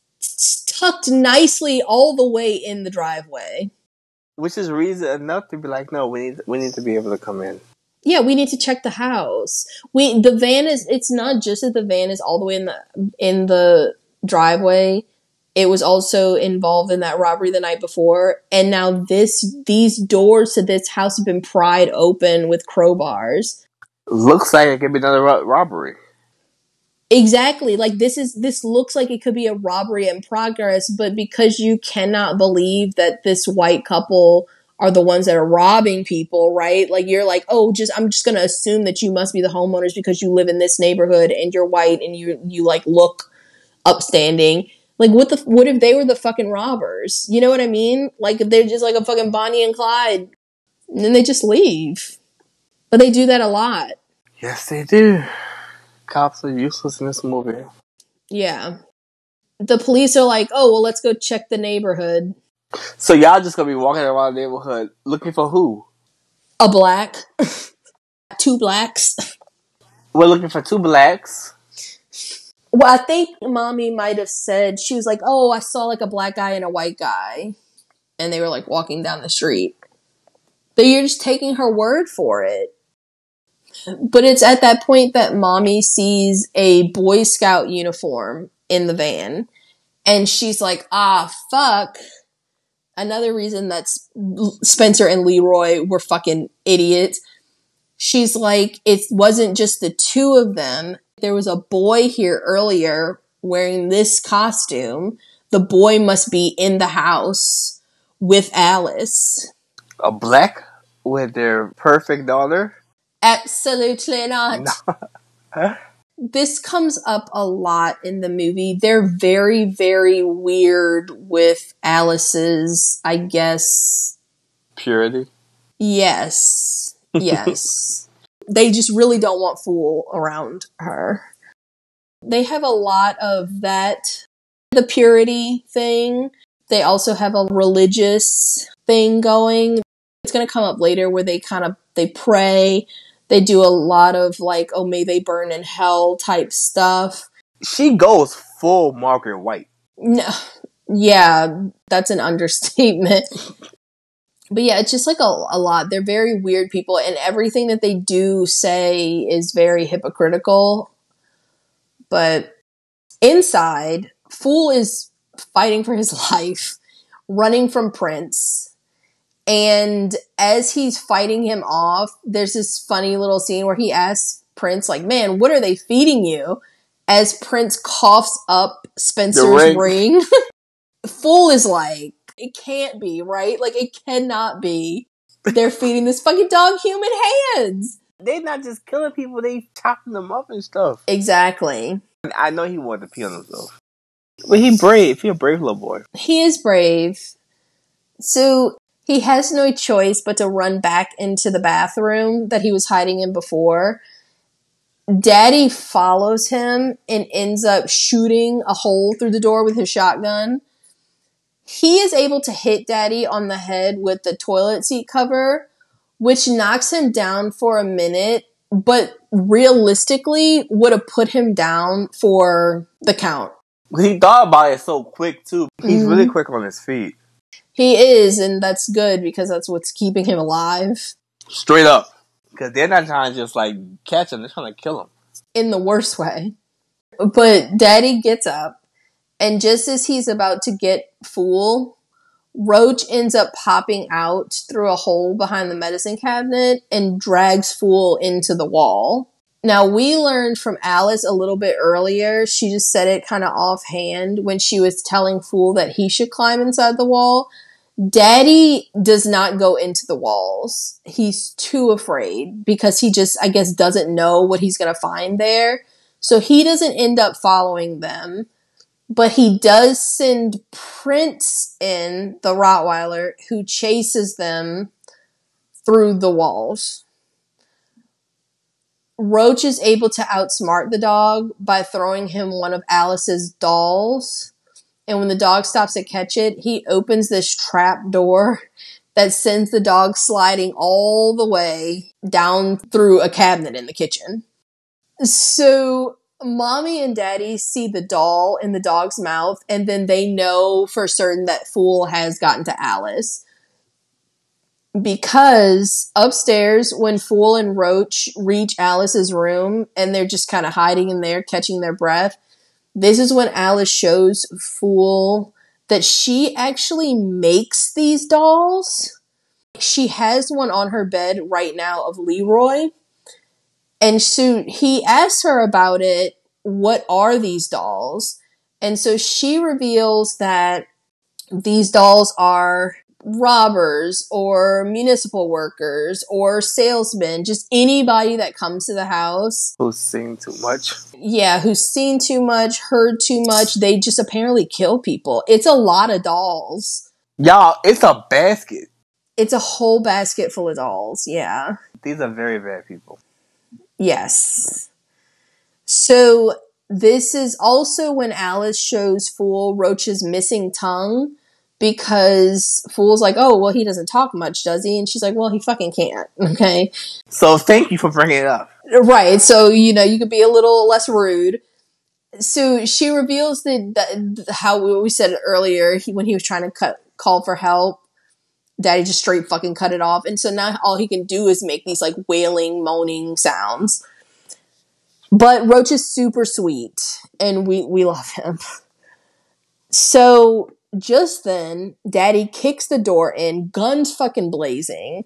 S1: tucked nicely all the way in the driveway.
S2: Which is reason enough to be like, no, we need to be able to come in.
S1: Yeah, we need to check the house. The van is, it's not just that the van is all the way in the driveway. It was also involved in that robbery the night before. And now these doors to this house have been pried open with crowbars.
S2: Looks like it could be another robbery.
S1: Exactly. Like this looks like it could be a robbery in progress, but because you cannot believe that this white couple are the ones that are robbing people, right? Like you're like, oh, I'm just going to assume that you must be the homeowners because you live in this neighborhood and you're white and you like look upstanding. Like what if they were the fucking robbers? You know what I mean? Like if they're just like a fucking Bonnie and Clyde and then they just leave. But they do that a lot.
S2: Yes, they do. Cops are useless in this movie.
S1: Yeah. The police are like, oh, well, let's go check the neighborhood.
S2: So y'all just gonna be walking around the neighborhood looking for who?
S1: A black. 2 blacks.
S2: We're looking for 2 blacks.
S1: Well, I think mommy might have said, she was like, oh, I saw like a black guy and a white guy. And they were like walking down the street. But you're just taking her word for it. But it's at that point that mommy sees a Boy Scout uniform in the van. And she's like, ah, fuck. Another reason that Spencer and Leroy were fucking idiots. She's like, it wasn't just the 2 of them. There was a boy here earlier wearing this costume. The boy must be in the house with Alice.
S2: A black with their perfect daughter?
S1: Absolutely not.
S2: No.
S1: This comes up a lot in the movie. They're very, very weird with Alice's, I guess...
S2: purity?
S1: Yes. Yes. They just really don't want Fool around her. They have a lot of that, the purity thing. They also have a religious thing going. It's going to come up later where they pray. They do a lot of like, oh, may they burn in hell type stuff.
S2: She goes full Margaret White.
S1: No, yeah, that's an understatement. But yeah, it's just like a lot. They're very weird people, and everything that they do say is very hypocritical. But inside, Fool is fighting for his life, running from Prince. And as he's fighting him off, there's this funny little scene where he asks Prince, like, man, what are they feeding you? As Prince coughs up Spencer's ring. Fool is like, it can't be, right? Like, it cannot be. They're feeding this fucking dog human hands.
S2: They're not just killing people, they chopping them up and stuff.
S1: Exactly.
S2: I know he wanted to pee on himself. But he's brave. He's a brave little boy.
S1: He is brave. So he has no choice but to run back into the bathroom that he was hiding in before. Daddy follows him and ends up shooting a hole through the door with his shotgun. He is able to hit Daddy on the head with the toilet seat cover, which knocks him down for a minute, but realistically would have put him down for the count.
S2: He thought about it so quick, too. He's really quick on his feet.
S1: He is, and that's good because that's what's keeping him alive.
S2: Straight up. Because they're not trying to just, like, catch him. They're trying to kill him.
S1: In the worst way. But Daddy gets up, and just as he's about to get Fool, Roach ends up popping out through a hole behind the medicine cabinet and drags Fool into the wall. Now, we learned from Alice a little bit earlier, she just said it kind of offhand when she was telling Fool that he should climb inside the wall. Daddy does not go into the walls. He's too afraid because he just, I guess, doesn't know what he's going to find there. So he doesn't end up following them. But he does send Prince in, the Rottweiler, who chases them through the walls. Roach is able to outsmart the dog by throwing him one of Alice's dolls. And when the dog stops to catch it, he opens this trap door that sends the dog sliding all the way down through a cabinet in the kitchen. So mommy and daddy see the doll in the dog's mouth, and then they know for certain that Fool has gotten to Alice. Because upstairs, when Fool and Roach reach Alice's room and they're just kind of hiding in there, catching their breath, this is when Alice shows Fool that she actually makes these dolls. She has one on her bed right now of Leroy. And so he asks her about it. What are these dolls? And so she reveals that these dolls are robbers or municipal workers or salesmen, just anybody that comes to the house.
S2: Who's seen too much.
S1: Yeah, who's seen too much, heard too much. They just apparently kill people. It's a lot of dolls.
S2: Y'all, it's a basket.
S1: It's a whole basket full of dolls, yeah.
S2: These are very bad people.
S1: Yes. So this is also when Alice shows Fool Roach's missing tongue, because Fool's like, oh, well, he doesn't talk much, does he? And she's like, well, he fucking can't, okay?
S2: So thank you for bringing it up.
S1: Right, so, you know, you could be a little less rude. So she reveals that how we said earlier, when he was trying to call for help, Daddy just straight fucking cut it off. And so now all he can do is make these, like, wailing, moaning sounds. But Roach is super sweet, and we love him. So just then, Daddy kicks the door in, guns fucking blazing.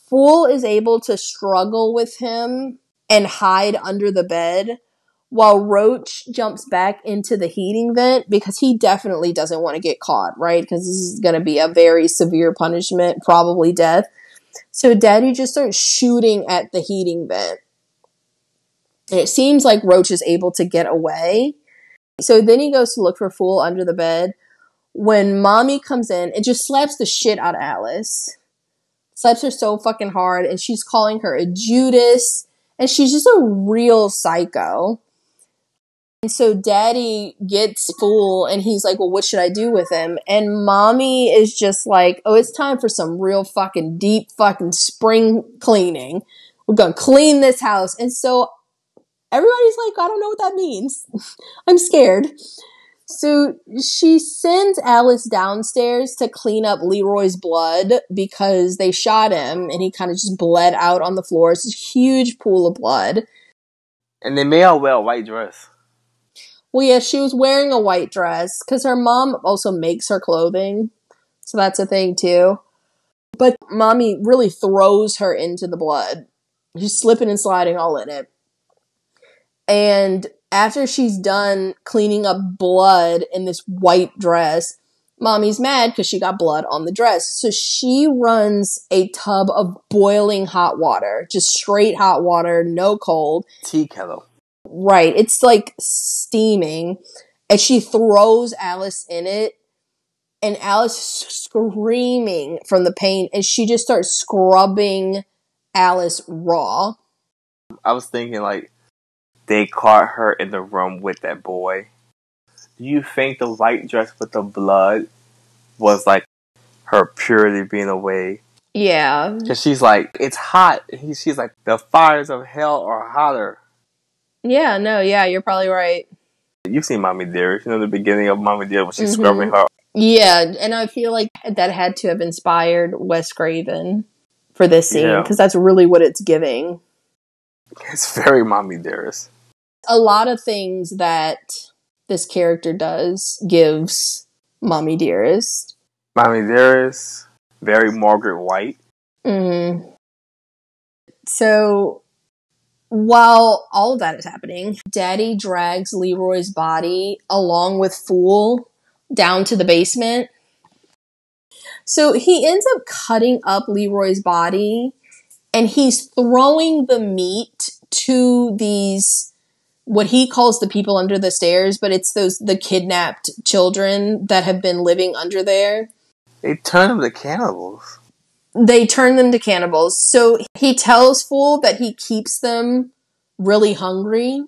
S1: Fool is able to struggle with him and hide under the bed, while Roach jumps back into the heating vent because he definitely doesn't want to get caught, right? Because this is going to be a very severe punishment, probably death. So Daddy just starts shooting at the heating vent. And it seems like Roach is able to get away. So then he goes to look for Fool under the bed. When Mommy comes in, it just slaps the shit out of Alice. Slaps her so fucking hard, and she's calling her a Judas, and she's just a real psycho. And so Daddy gets Fool, and he's like, well, what should I do with him? And Mommy is just like, oh, it's time for some real fucking deep fucking spring cleaning. We're gonna clean this house. And so everybody's like, I don't know what that means. I'm scared. So she sends Alice downstairs to clean up Leroy's blood because they shot him and he kind of just bled out on the floor. It's a huge pool of blood.
S2: And they made her wear a white dress.
S1: Well, yeah, she was wearing a white dress because her mom also makes her clothing. So that's a thing too. But Mommy really throws her into the blood. She's slipping and sliding all in it. And after she's done cleaning up blood in this white dress, Mommy's mad because she got blood on the dress. So she runs a tub of boiling hot water, just straight hot water, no cold.
S2: Tea kettle.
S1: Right. It's like steaming. And she throws Alice in it. And Alice is screaming from the pain. And she just starts scrubbing Alice raw.
S2: I was thinking, like, they caught her in the room with that boy. Do you think the white dress with the blood was like her purity being away?
S1: Yeah.
S2: Because she's like, it's hot. She's like, the fires of hell are hotter.
S1: Yeah, no, yeah, you're probably right.
S2: You've seen Mommy Dearest. You know the beginning of Mommy Dearest when she's scrubbing her.
S1: Yeah, and I feel like that had to have inspired Wes Craven for this scene because that's really what it's giving.
S2: It's very Mommy Dearest.
S1: A lot of things that this character does gives Mommy Dearest.
S2: Mommy Dearest, very Margaret White.
S1: Mm-hmm. So, while all of that is happening, Daddy drags Leroy's body along with Fool down to the basement. So, he ends up cutting up Leroy's body, and he's throwing the meat to these, what he calls the people under the stairs, but it's the kidnapped children that have been living under there.
S2: They turn them to cannibals.
S1: They turn them to cannibals. So he tells Fool that he keeps them really hungry,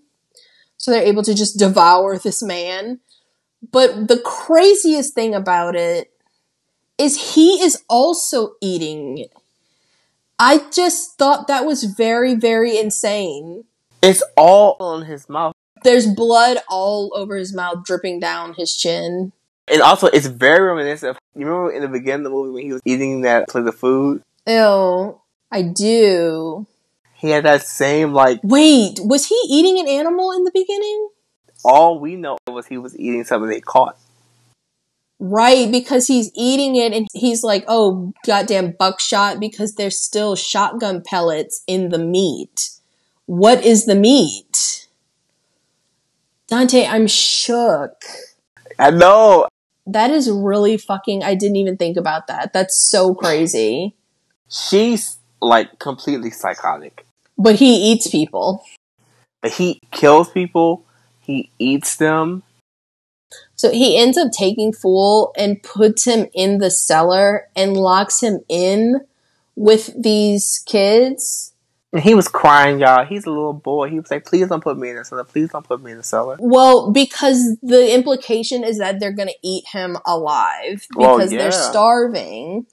S1: so they're able to just devour this man. But the craziest thing about it is he is also eating it. I just thought that was very, very insane.
S2: It's all on his mouth.
S1: There's blood all over his mouth, dripping down his chin.
S2: And also, it's very reminiscent. You remember in the beginning of the movie when he was eating that plate of food?
S1: Ew, I do.
S2: He had that same, like...
S1: Wait, was he eating an animal in the beginning?
S2: All we know was he was eating something they caught.
S1: Right, because he's eating it and he's like, oh, goddamn buckshot, because there's still shotgun pellets in the meat. What is the meat? Dante, I'm shook.
S2: I know.
S1: That is really fucking... I didn't even think about that. That's so crazy.
S2: She's, like, completely psychotic.
S1: But he eats people.
S2: But he kills people. He eats them.
S1: So he ends up taking Fool and puts him in the cellar and locks him in with these kids.
S2: And he was crying, y'all. He's a little boy. He was like, please don't put me in the cellar. Please don't put me in the cellar.
S1: Well, because the implication is that they're going to eat him alive because they're starving.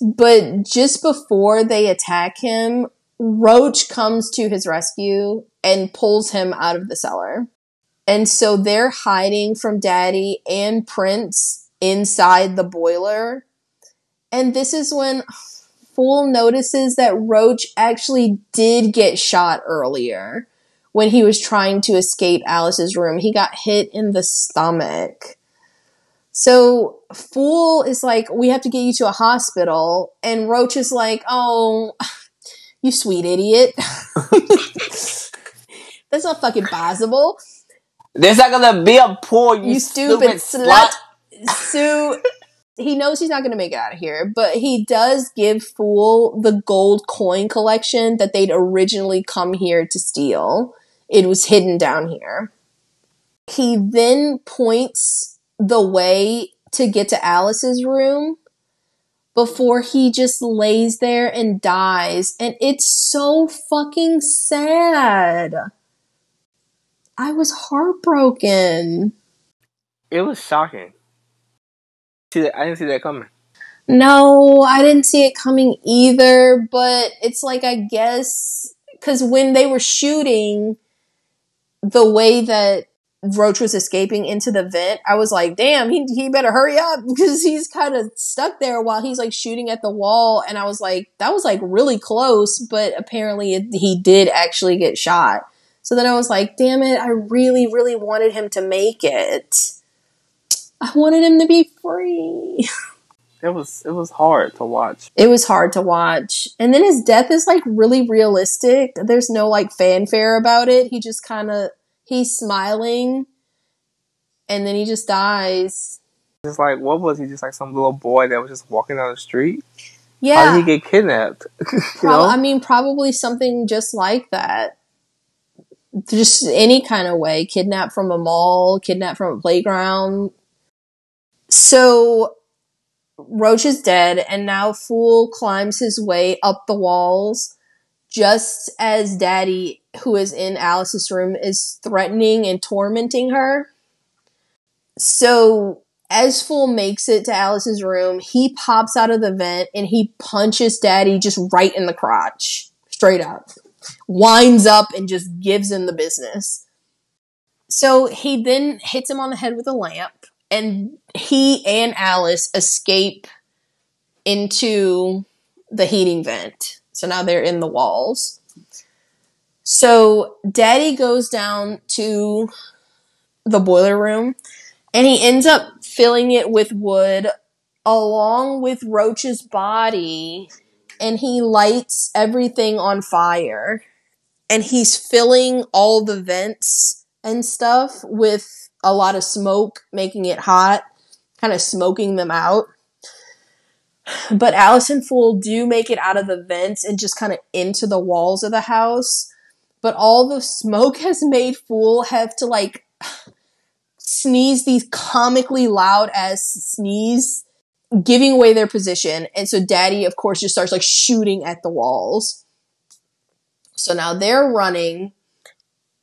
S1: But just before they attack him, Roach comes to his rescue and pulls him out of the cellar. And so they're hiding from Daddy and Prince inside the boiler. And this is when Fool notices that Roach actually did get shot earlier when he was trying to escape Alice's room. He got hit in the stomach. So Fool is like, we have to get you to a hospital. And Roach is like, oh, you sweet idiot. That's not fucking possible.
S2: There's not gonna be a pool, you stupid slut.
S1: So he knows he's not gonna make it out of here, but he does give Fool the gold coin collection that they'd originally come here to steal. It was hidden down here. He then points the way to get to Alice's room before he just lays there and dies. And it's so fucking sad. I was heartbroken.
S2: It was shocking. I didn't see that coming.
S1: No, I didn't see it coming either, but it's like, I guess, because when they were shooting the way that Roach was escaping into the vent, I was like, damn, he better hurry up because he's kind of stuck there while he's like shooting at the wall. And I was like, that was like really close, but apparently he did actually get shot. So then I was like, damn it, I really, really wanted him to make it. I wanted him to be free.
S2: It was hard to watch.
S1: It was hard to watch. And then his death is like really realistic. There's no like fanfare about it. He just kind of, he's smiling and then he just dies.
S2: It's like, what was he, just like some little boy that was just walking down the street?
S1: Yeah.
S2: How did he get kidnapped?
S1: I mean, probably something just like that. Just any kind of way. Kidnapped from a mall, kidnapped from a playground. So Roach is dead, and now Fool climbs his way up the walls just as Daddy, who is in Alice's room, is threatening and tormenting her. So as Fool makes it to Alice's room, he pops out of the vent and he punches Daddy just right in the crotch. Straight up. Winds up and just gives him the business. So he then hits him on the head with a lamp, and he and Alice escape into the heating vent. So now they're in the walls. So Daddy goes down to the boiler room, and he ends up filling it with wood along with Roach's body, and he lights everything on fire. And he's filling all the vents and stuff with a lot of smoke, making it hot, kind of smoking them out. But Alice and Fool do make it out of the vents and just kind of into the walls of the house. But all the smoke has made Fool have to like sneeze these comically loud ass sneeze, giving away their position. And so Daddy, of course, just starts like shooting at the walls. So now they're running,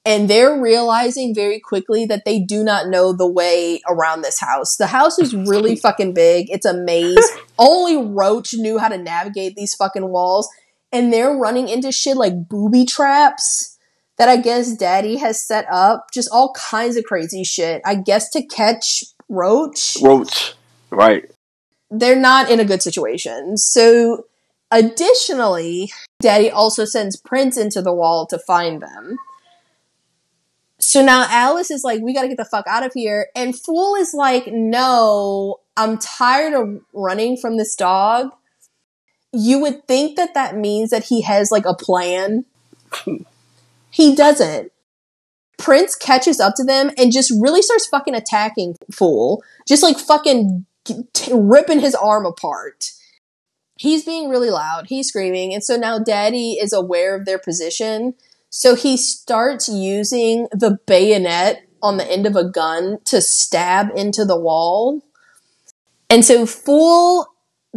S1: and they're realizing very quickly that they do not know the way around this house. The house is really fucking big. It's a maze. Only Roach knew how to navigate these fucking walls. And they're running into shit like booby traps that I guess Daddy has set up. Just all kinds of crazy shit. I guess to catch Roach.
S2: Roach. Right.
S1: They're not in a good situation. So, additionally, Daddy also sends Prince into the wall to find them. So now Alice is like, we gotta get the fuck out of here. And Fool is like, no, I'm tired of running from this dog. You would think that that means that he has like a plan. He doesn't. Prince catches up to them and just really starts fucking attacking Fool. Just like fucking ripping his arm apart. He's being really loud. He's screaming. And so now Daddy is aware of their position. So he starts using the bayonet on the end of a gun to stab into the wall. And so Fool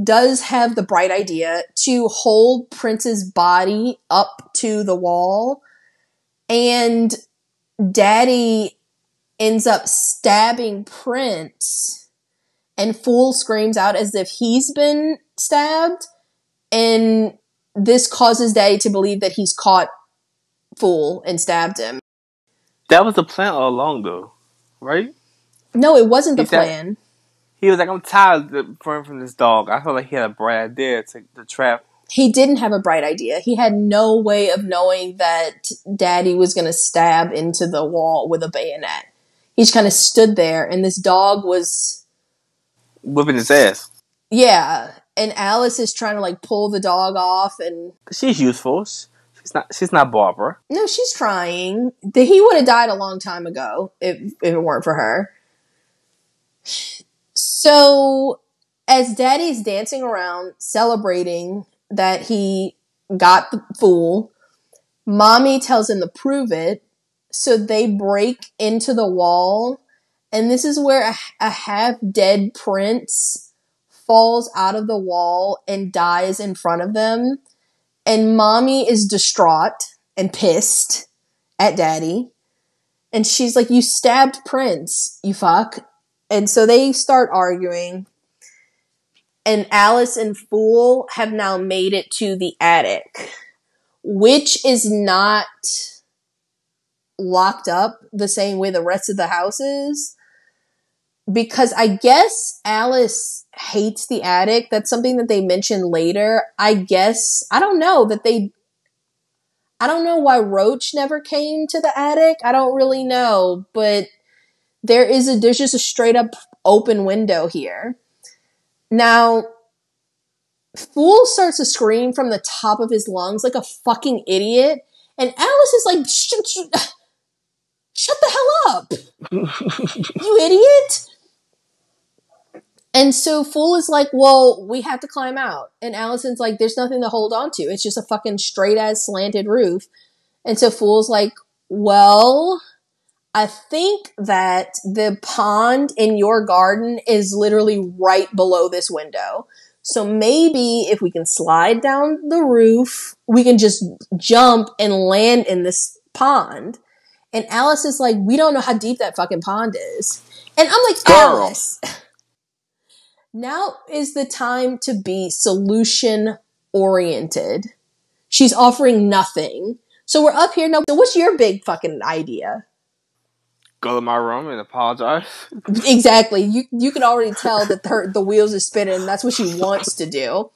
S1: does have the bright idea to hold Prince's body up to the wall. And Daddy ends up stabbing Prince. And Fool screams out as if he's been stabbed. And this causes Daddy to believe that he's caught Fool and stabbed him.
S2: That was the plan all along, though, right?
S1: No, it wasn't the plan.
S2: He was like, I'm tired of running from this dog. I felt like he had a bright idea to trap.
S1: He didn't have a bright idea. He had no way of knowing that Daddy was going to stab into the wall with a bayonet. He just kind of stood there, and this dog was
S2: whipping his ass.
S1: Yeah, and Alice is trying to like pull the dog off, and
S2: she's useful. She's not Barbara.
S1: No, she's trying. He would have died a long time ago if it weren't for her. So, as Daddy's dancing around celebrating that he got the Fool, Mommy tells him to prove it. So they break into the wall, and this is where a half-dead Prince falls out of the wall and dies in front of them. And Mommy is distraught and pissed at Daddy. And she's like, you stabbed Prince, you fuck. And so they start arguing. And Alice and Fool have now made it to the attic, which is not locked up the same way the rest of the house is. Because I guess Alice hates the attic. That's something that they mention later. I don't know why Roach never came to the attic. I don't really know, but there's just a straight up open window here. Now, Fool starts to scream from the top of his lungs like a fucking idiot, and Alice is like, shut the hell up, you idiot. And so Fool is like, well, we have to climb out. And Allison's like, there's nothing to hold on to. It's just a fucking straight-ass slanted roof. And so Fool's like, well, I think that the pond in your garden is literally right below this window. So maybe if we can slide down the roof, we can just jump and land in this pond. And Alice is like, we don't know how deep that fucking pond is. And I'm like,
S2: girl,
S1: Alice, now is the time to be solution-oriented. She's offering nothing. So we're up here now. So what's your big fucking idea?
S2: Go to my room and apologize.
S1: Exactly. You can already tell that the wheels are spinning. That's what she wants to do.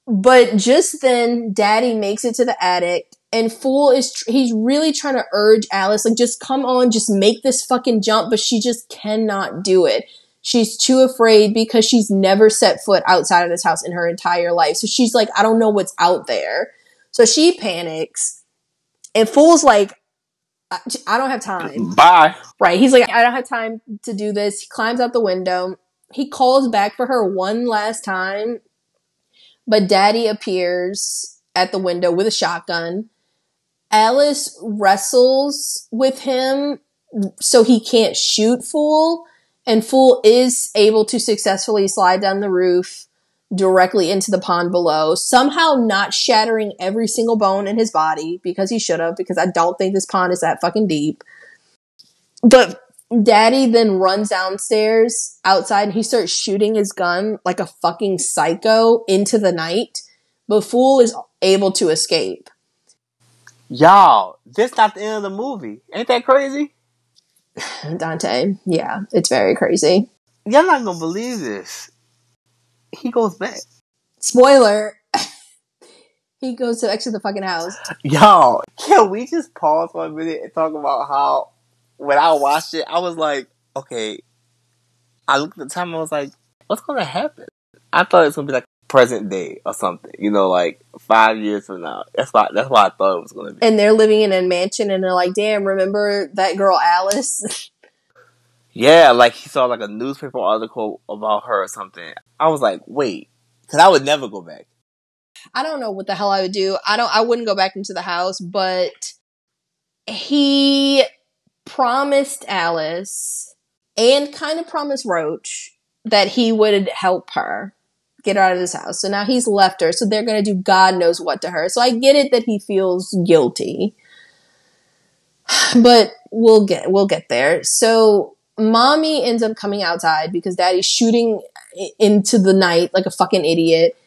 S1: But just then, Daddy makes it to the attic, and Fool he's really trying to urge Alice, like, just come on, just make this fucking jump, but she just cannot do it. She's too afraid because she's never set foot outside of this house in her entire life. So she's like, I don't know what's out there. So she panics. And Fool's like, I don't have time.
S2: Bye.
S1: Right. He's like, I don't have time to do this. He climbs out the window. He calls back for her one last time. But Daddy appears at the window with a shotgun. Alice wrestles with him so he can't shoot Fool. And Fool is able to successfully slide down the roof directly into the pond below, somehow not shattering every single bone in his body, because he should have, because I don't think this pond is that fucking deep. But Daddy then runs downstairs outside and he starts shooting his gun like a fucking psycho into the night. But Fool is able to escape.
S2: Y'all, this not the end of the movie. Ain't that crazy?
S1: Dante, yeah, it's very crazy.
S2: Y'all not gonna believe this. He goes back.
S1: Spoiler. He goes to exit the fucking house.
S2: Y'all, can we just pause for a minute and talk about how when I watched it, I was like, okay. I looked at the time, I was like, what's gonna happen? I thought it was gonna be like present day or something, like 5 years from now. That's why I thought it was gonna be.
S1: And they're living in a mansion and they're like, damn, remember that girl Alice?
S2: Yeah, like he saw like a newspaper article about her or something. I was like, wait, because I would never go back.
S1: I don't know what the hell I would do. I wouldn't go back into the house, but he promised Alice and kind of promised Roach that he would help her get her out of this house. So now he's left her. So they're going to do God knows what to her. So I get it that he feels guilty, but we'll get there. So Mommy ends up coming outside because Daddy's shooting into the night like a fucking idiot.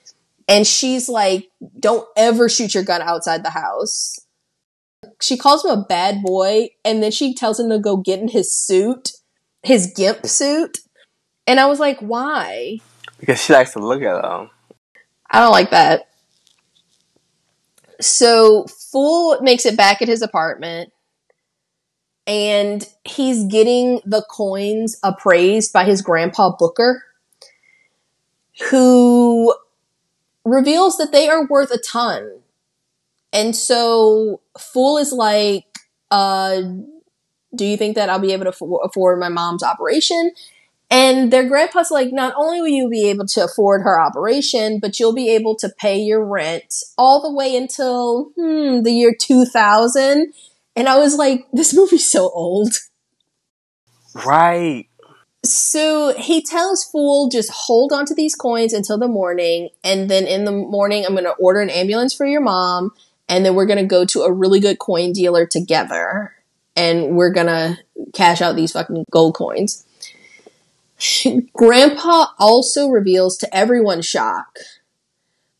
S1: And she's like, don't ever shoot your gun outside the house. She calls him a bad boy, and then she tells him to go get in his suit, his gimp suit. And I was like, why?
S2: Because she likes to look at him.
S1: I don't like that. So Fool makes it back at his apartment, and he's getting the coins appraised by his grandpa Booker, who reveals that they are worth a ton. And so Fool is like, do you think that I'll be able to afford my mom's operation? And their grandpa's like, not only will you be able to afford her operation, but you'll be able to pay your rent all the way until the year 2000. And I was like, this movie's so old.
S2: Right.
S1: So he tells Fool, just hold on to these coins until the morning. And then in the morning, I'm going to order an ambulance for your mom. And then we're going to go to a really good coin dealer together. And we're going to cash out these fucking gold coins. Grandpa also reveals to everyone's shock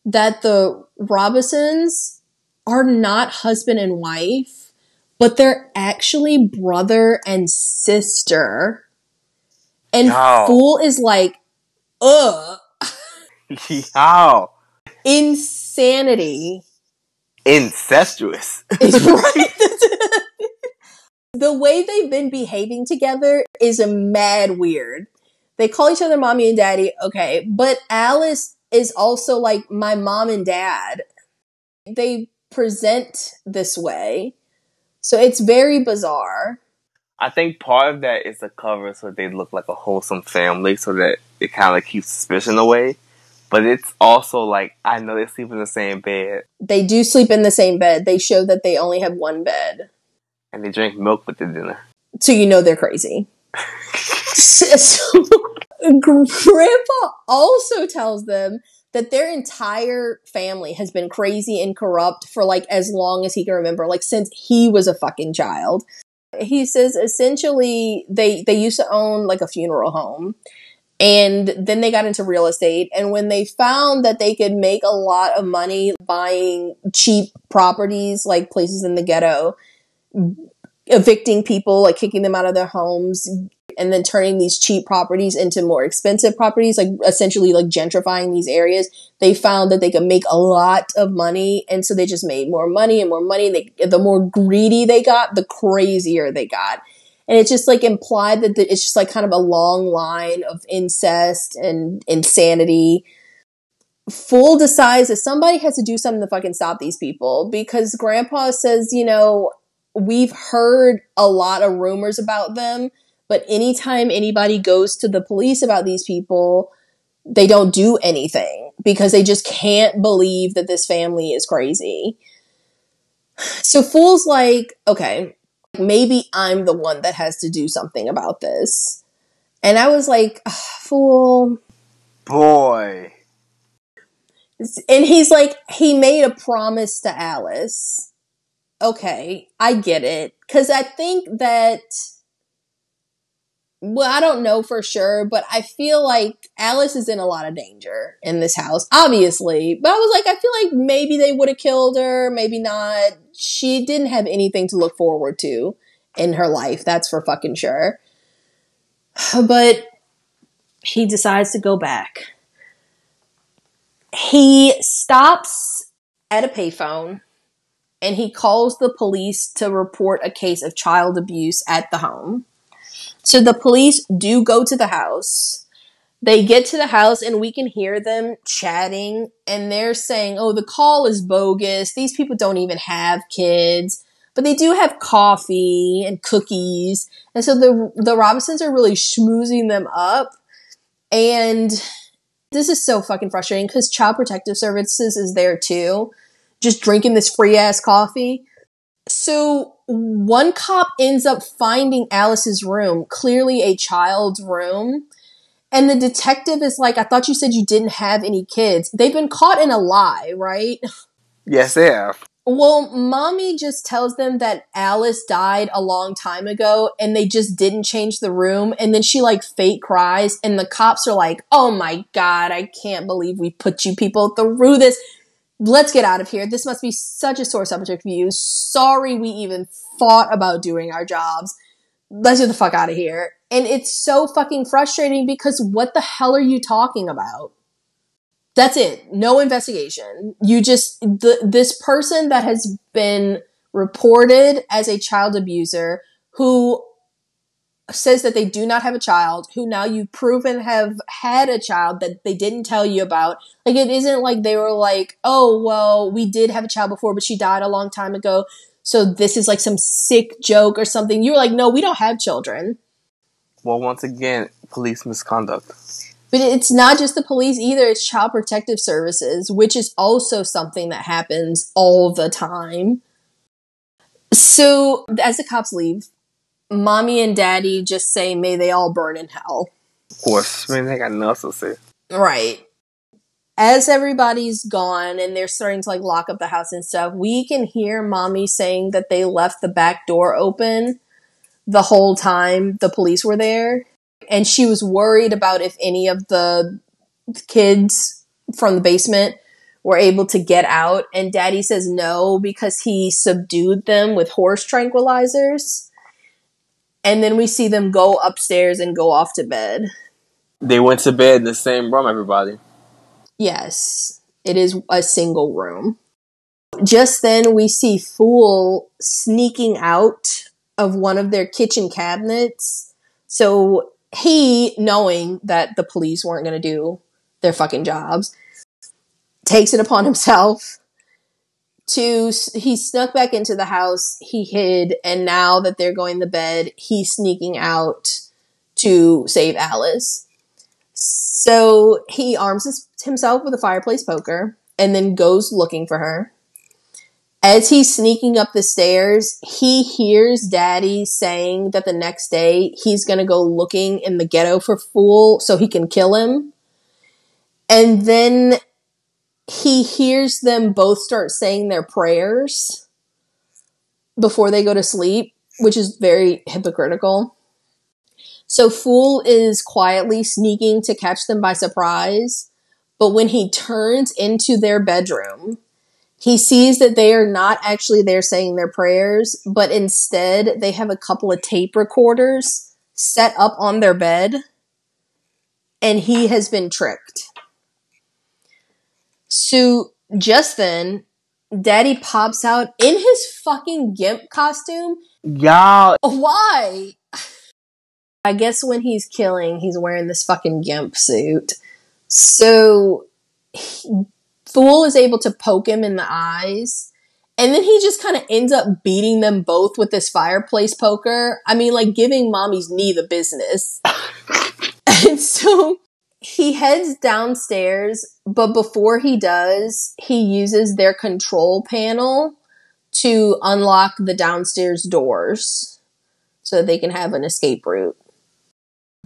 S1: that the Robinsons are not husband and wife, but they're actually brother and sister. And Fool is like, ugh.
S2: Yow.
S1: Insanity.
S2: Incestuous.
S1: It's right. The way they've been behaving together is mad weird. They call each other mommy and daddy, okay, but Alice is also like my mom and dad. They present this way. So it's very bizarre.
S2: I think part of that is the cover so they look like a wholesome family so that it kind of keeps suspicion away. But it's also like, I know they sleep in the same bed.
S1: They do sleep in the same bed. They show that they only have one bed.
S2: And they drink milk with the dinner.
S1: So you know they're crazy. So Grandpa also tells them that their entire family has been crazy and corrupt for like as long as he can remember, like since he was a fucking child. He says essentially they used to own like a funeral home. And then they got into real estate. And when they found that they could make a lot of money buying cheap properties, like places in the ghetto, evicting people, like kicking them out of their homes, and then turning these cheap properties into more expensive properties, like essentially like gentrifying these areas, they found that they could make a lot of money. And so they just made more money and more money. The more greedy they got, the crazier they got. And it's just like implied that it's just like kind of a long line of incest and insanity. Fool decides that somebody has to do something to fucking stop these people because Grandpa says, we've heard a lot of rumors about them, but anytime anybody goes to the police about these people, they don't do anything because they just can't believe that this family is crazy. So Fool's like, okay, maybe I'm the one that has to do something about this. And I was like, Fool.
S2: Boy.
S1: And he's like, he made a promise to Alice. Okay, I get it. Because I think that Well, I don't know for sure, but I feel like Alice is in a lot of danger in this house, obviously. But I was like, I feel like maybe they would have killed her, maybe not. She didn't have anything to look forward to in her life, that's for fucking sure. But he decides to go back. He stops at a payphone and he calls the police to report a case of child abuse at the home. So the police do go to the house. They get to the house and we can hear them chatting and they're saying, oh, the call is bogus. These people don't even have kids, but they do have coffee and cookies. And so the Robinsons are really schmoozing them up. And this is so fucking frustrating because Child Protective Services is there too, just drinking this free ass coffee. So one cop ends up finding Alice's room, clearly a child's room. And the detective is like, I thought you said you didn't have any kids. They've been caught in a lie, right?
S2: Yes, they have.
S1: Well, mommy just tells them that Alice died a long time ago and they just didn't change the room. And then she like fake cries and the cops are like, oh my God, I can't believe we put you people through this. Let's get out of here. This must be such a sore subject for you. Sorry we even thought about doing our jobs. Let's get the fuck out of here. And it's so fucking frustrating because what the hell are you talking about? That's it. No investigation. You just, this person that has been reported as a child abuser who says that they do not have a child, who now you've proven have had a child that they didn't tell you about. Like, it isn't like they were like, oh, well, we did have a child before, but she died a long time ago. So this is like some sick joke or something. You were like, no, we don't have children.
S2: Well, once again, police misconduct.
S1: But it's not just the police either. It's Child Protective Services, which is also something that happens all the time. So as the cops leave, mommy and daddy just say, may they all burn in hell.
S2: Of course. I mean, they got nothing to say.
S1: Right. As everybody's gone and they're starting to like lock up the house and stuff, we can hear mommy saying that they left the back door open the whole time the police were there. And she was worried about if any of the kids from the basement were able to get out. And daddy says no, because he subdued them with horse tranquilizers. And then we see them go upstairs and go off to bed.
S2: They went to bed in the same room, everybody.
S1: Yes, it is a single room. Just then we see Fool sneaking out of one of their kitchen cabinets. So he, knowing that the police weren't going to do their fucking jobs, takes it upon himself to, he snuck back into the house, he hid, and now that they're going to bed, he's sneaking out to save Alice. So he arms himself with a fireplace poker and then goes looking for her. As he's sneaking up the stairs, he hears daddy saying that the next day he's going to go looking in the ghetto for Fool so he can kill him. And then he hears them both start saying their prayers before they go to sleep, which is very hypocritical. So Fool is quietly sneaking to catch them by surprise. But when he turns into their bedroom, he sees that they are not actually there saying their prayers, but instead they have a couple of tape recorders set up on their bed, and he has been tricked. So just then, daddy pops out in his fucking GIMP costume.
S2: Y'all.
S1: Why? I guess when he's killing, he's wearing this fucking GIMP suit. So Fool is able to poke him in the eyes, and then he just kind of ends up beating them both with this fireplace poker. I mean, like giving mommy's knee the business. And so he heads downstairs, but before he does, he uses their control panel to unlock the downstairs doors so that they can have an escape route.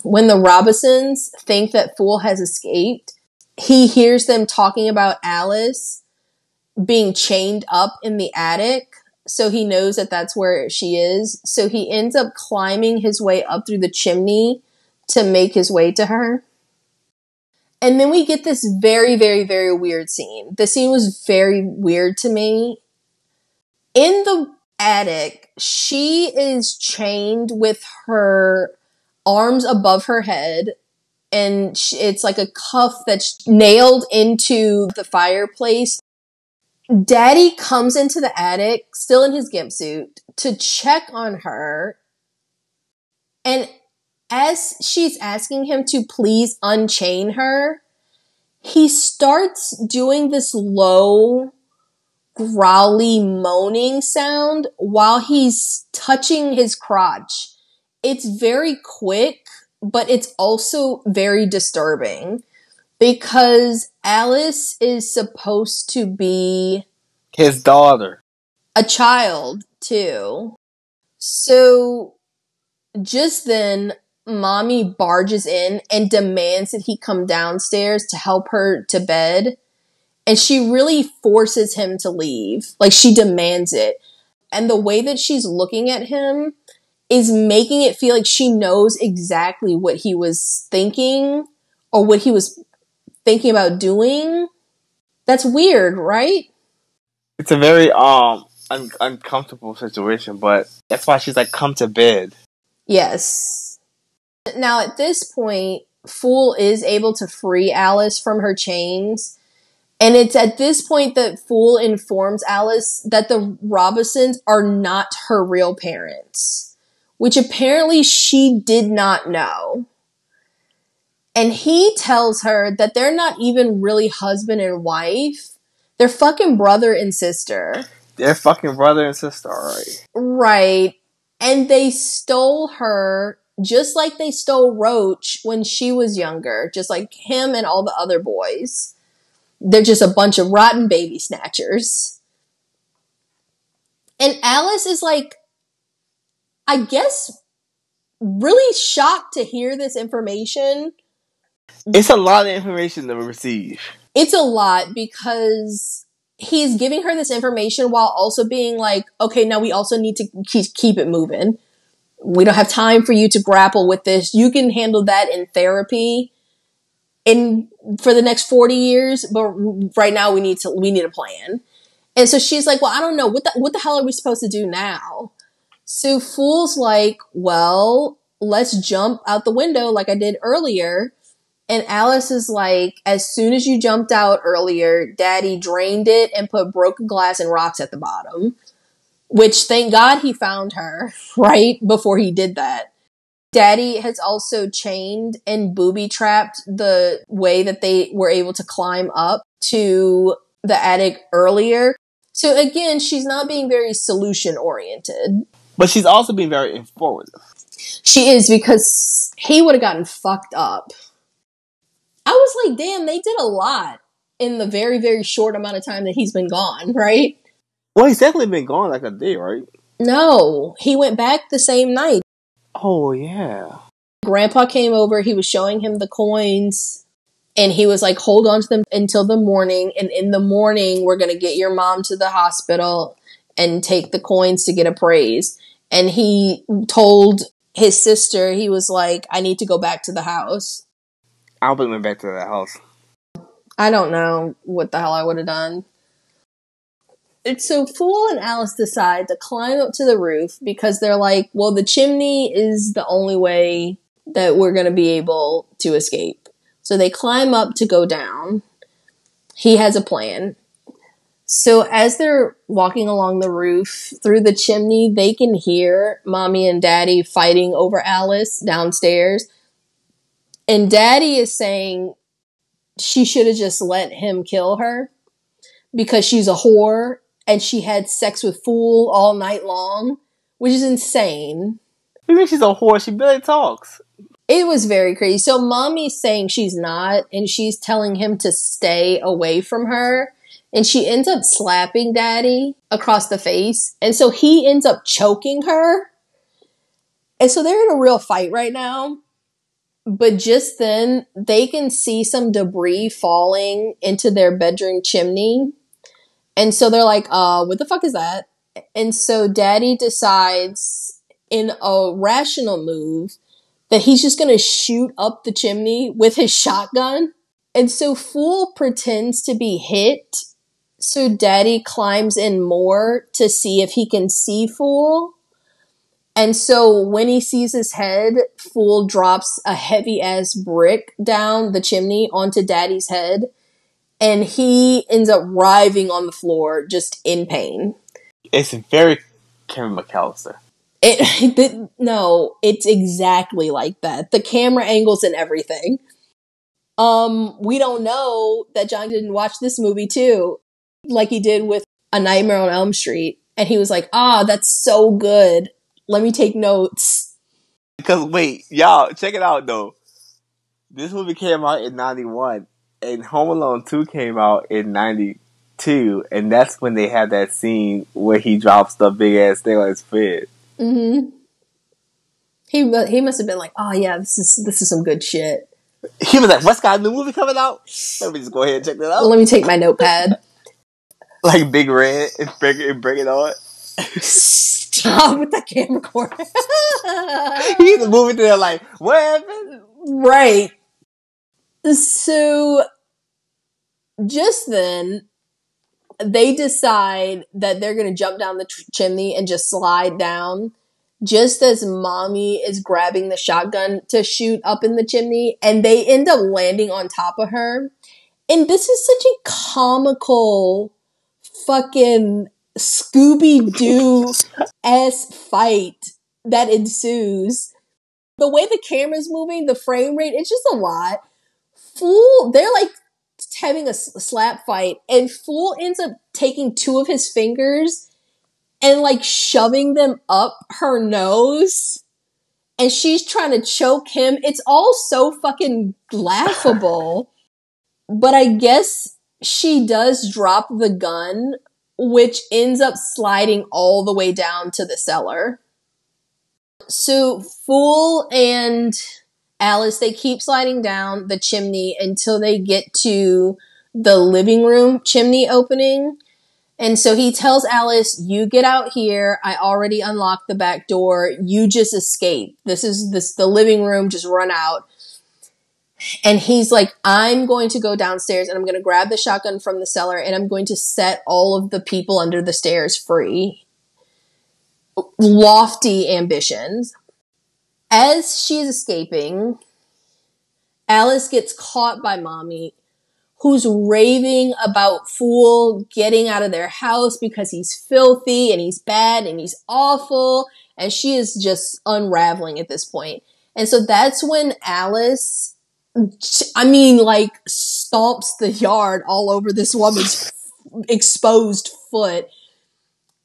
S1: When the Robinsons think that Fool has escaped, he hears them talking about Alice being chained up in the attic so he knows that that's where she is. So he ends up climbing his way up through the chimney to make his way to her. And then we get this very, very, very weird scene. The scene was very weird to me. In the attic, she is chained with her arms above her head, and it's like a cuff that's nailed into the fireplace. Daddy comes into the attic, still in his gimp suit, to check on her. And as she's asking him to please unchain her, he starts doing this low, growly moaning sound while he's touching his crotch. It's very quick, but it's also very disturbing because Alice is supposed to be
S2: his daughter,
S1: a child too. So just then, Mommy barges in and demands that he come downstairs to help her to bed. And she really forces him to leave. Like, she demands it. And the way that she's looking at him is making it feel like she knows exactly what he was thinking or what he was thinking about doing. That's weird, right?
S2: it's a very uncomfortable situation, but that's why she's like, come to bed.
S1: Yes. Now, at this point, Fool is able to free Alice from her chains. And it's at this point that Fool informs Alice that the Robinsons are not her real parents, which apparently she did not know. And he tells her that they're not even really husband and wife. They're fucking brother and sister.
S2: They're fucking brother and sister, alright.
S1: Right. And they stole her just like they stole Roach when she was younger, just like him and all the other boys. They're just a bunch of rotten baby snatchers. And Alice is like, I guess, really shocked to hear this information.
S2: It's a lot of information to receive.
S1: It's a lot because he's giving her this information while also being like, okay, now we also need to keep it moving. We don't have time for you to grapple with this. You can handle that in therapy for the next 40 years, but right now we need a plan. And so she's like, well, I don't know. What the hell are we supposed to do now? So Fool's like, well, let's jump out the window like I did earlier. And Alice is like, as soon as you jumped out earlier, Daddy drained it and put broken glass and rocks at the bottom. Which, thank God he found her, right? Before he did that. Daddy has also chained and booby-trapped the way that they were able to climb up to the attic earlier. So again, she's not being very solution-oriented.
S2: But she's also being very informative.
S1: She is, because he would have gotten fucked up. I was like, damn, they did a lot in the very, very short amount of time that he's been gone, right?
S2: Well, he's definitely been gone like a day, right?
S1: No, he went back the same night.
S2: Oh, yeah.
S1: Grandpa came over, he was showing him the coins, and he was like, hold on to them until the morning, and in the morning, we're going to get your mom to the hospital and take the coins to get appraised. And he told his sister, he was like, I need to go back to the house.
S2: I would have went back to the house.
S1: I don't know what the hell I would have done. And so Fool and Alice decide to climb up to the roof because they're like, well, the chimney is the only way that we're going to be able to escape. So they climb up to go down. He has a plan. So as they're walking along the roof through the chimney, they can hear Mommy and Daddy fighting over Alice downstairs. And Daddy is saying she should have just let him kill her because she's a whore and she had sex with Fool all night long, which is insane.
S2: You think she's a whore? She barely talks.
S1: It was very crazy. So Mommy's saying she's not, and she's telling him to stay away from her. And she ends up slapping Daddy across the face. And so he ends up choking her. And so they're in a real fight right now. But just then, they can see some debris falling into their bedroom chimney. And so they're like, what the fuck is that? And so Daddy decides in a rational move that he's just going to shoot up the chimney with his shotgun. And so Fool pretends to be hit. So Daddy climbs in more to see if he can see Fool. And so when he sees his head, Fool drops a heavy-ass brick down the chimney onto Daddy's head. And he ends up writhing on the floor just in pain.
S2: It's very Kevin McAllister.
S1: No, it's exactly like that. The camera angles and everything. We don't know that John didn't watch this movie too, like he did with A Nightmare on Elm Street. And he was like, that's so good. Let me take notes.
S2: Because, wait, y'all, check it out, though. This movie came out in 91, and Home Alone 2 came out in 92, and that's when they had that scene where he drops the big-ass thing on his bed.
S1: Mm-hmm. He must have been like, oh, yeah, this is some good shit.
S2: He was like, what's got a new movie coming out? Let me just go ahead and check that out.
S1: Let me take my notepad.
S2: Like Big Red and bring it on.
S1: Stop with the camcorder.
S2: He's moving there like, what happened?
S1: Right. So, just then, they decide that they're going to jump down the chimney and just slide down, just as Mommy is grabbing the shotgun to shoot up in the chimney, and they end up landing on top of her. And this is such a comical fucking Scooby-Doo ass fight that ensues. The way the camera's moving, the frame rate, it's just a lot. Fool, they're like having a slap fight, and Fool ends up taking two of his fingers and like shoving them up her nose, and she's trying to choke him. It's all so fucking laughable. But I guess she does drop the gun, which ends up sliding all the way down to the cellar. So Fool and Alice, they keep sliding down the chimney until they get to the living room chimney opening. And so he tells Alice, you get out here. I already unlocked the back door. You just escape. This is the living room. Just run out. And he's like, I'm going to go downstairs and I'm going to grab the shotgun from the cellar and I'm going to set all of the people under the stairs free. Lofty ambitions. As she is escaping, Alice gets caught by Mommy, who's raving about Fool getting out of their house because he's filthy and he's bad and he's awful. And she is just unraveling at this point. And so that's when Alice, stomps the yard all over this woman's exposed foot,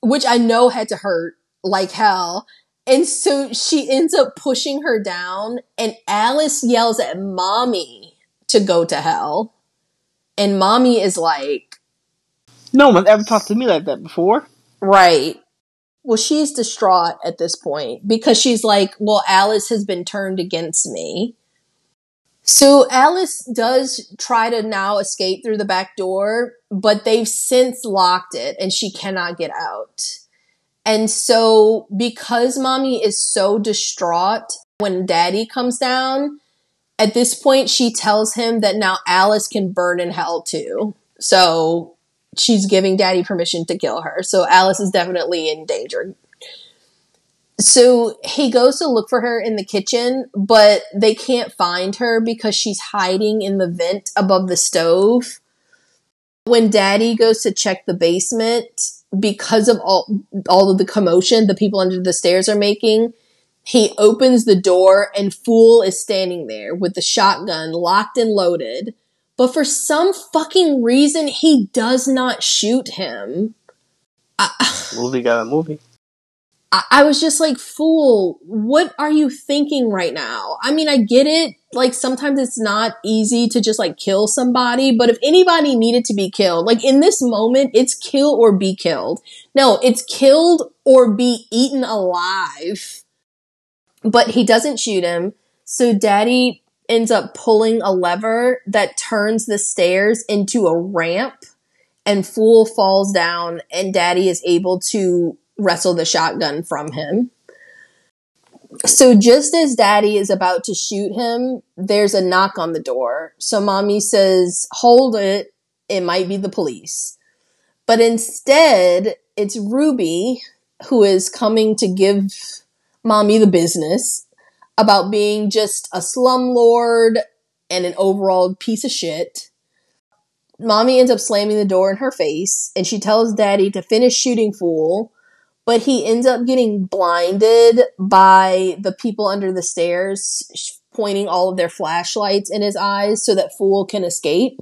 S1: which I know had to hurt like hell. And so she ends up pushing her down, and Alice yells at Mommy to go to hell. And Mommy is like,
S2: no one's ever talked to me like that before.
S1: Right. Well, she's distraught at this point because she's like, well, Alice has been turned against me. So Alice does try to now escape through the back door, but they've since locked it and she cannot get out. And so because Mommy is so distraught when Daddy comes down, at this point she tells him that now Alice can burn in hell too. So she's giving Daddy permission to kill her. So Alice is definitely in danger. So he goes to look for her in the kitchen, but they can't find her because she's hiding in the vent above the stove. When Daddy goes to check the basement, because of all of the commotion the people under the stairs are making, he opens the door and Fool is standing there with the shotgun locked and loaded. But for some fucking reason, he does not shoot him.
S2: Movie got a movie.
S1: I was just like, Fool, what are you thinking right now? I mean, I get it. Like, sometimes it's not easy to just, like, kill somebody. But if anybody needed to be killed, like, in this moment, it's kill or be killed. No, it's killed or be eaten alive. But he doesn't shoot him. So Daddy ends up pulling a lever that turns the stairs into a ramp. and Fool falls down, and Daddy is able to wrestle the shotgun from him. So just as Daddy is about to shoot him, there's a knock on the door. So Mommy says, hold it, it might be the police. But instead, it's Ruby who is coming to give Mommy the business about being just a slumlord and an overall piece of shit. Mommy ends up slamming the door in her face, and she tells Daddy to finish shooting Fool, but he ends up getting blinded by the people under the stairs pointing all of their flashlights in his eyes so that Fool can escape.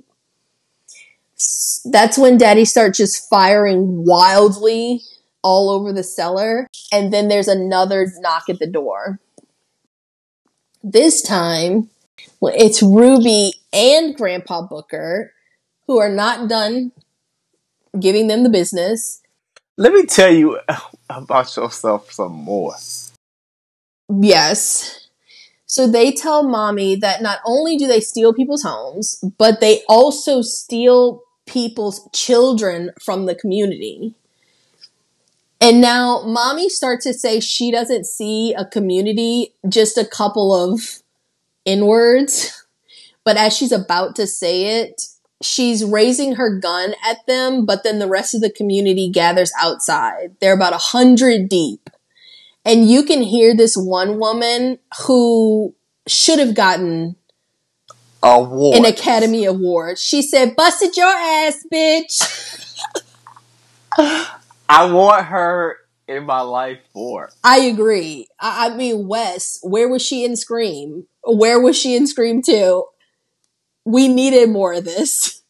S1: That's when Daddy starts just firing wildly all over the cellar, and then there's another knock at the door. This time, it's Ruby and Grandpa Booker who are not done giving them the business.
S2: Let me tell you about yourself some more.
S1: Yes. So they tell Mommy that not only do they steal people's homes, but they also steal people's children from the community. And now Mommy starts to say she doesn't see a community, just a couple of N-words. But as she's about to say it, she's raising her gun at them, but then the rest of the community gathers outside. They're about 100 deep. And you can hear this one woman who should have gotten an Academy Award. She said, busted your ass, bitch.
S2: I want her in my life more.
S1: I agree. I mean, Wes, where was she in Scream? Where was she in Scream 2? We needed more of this.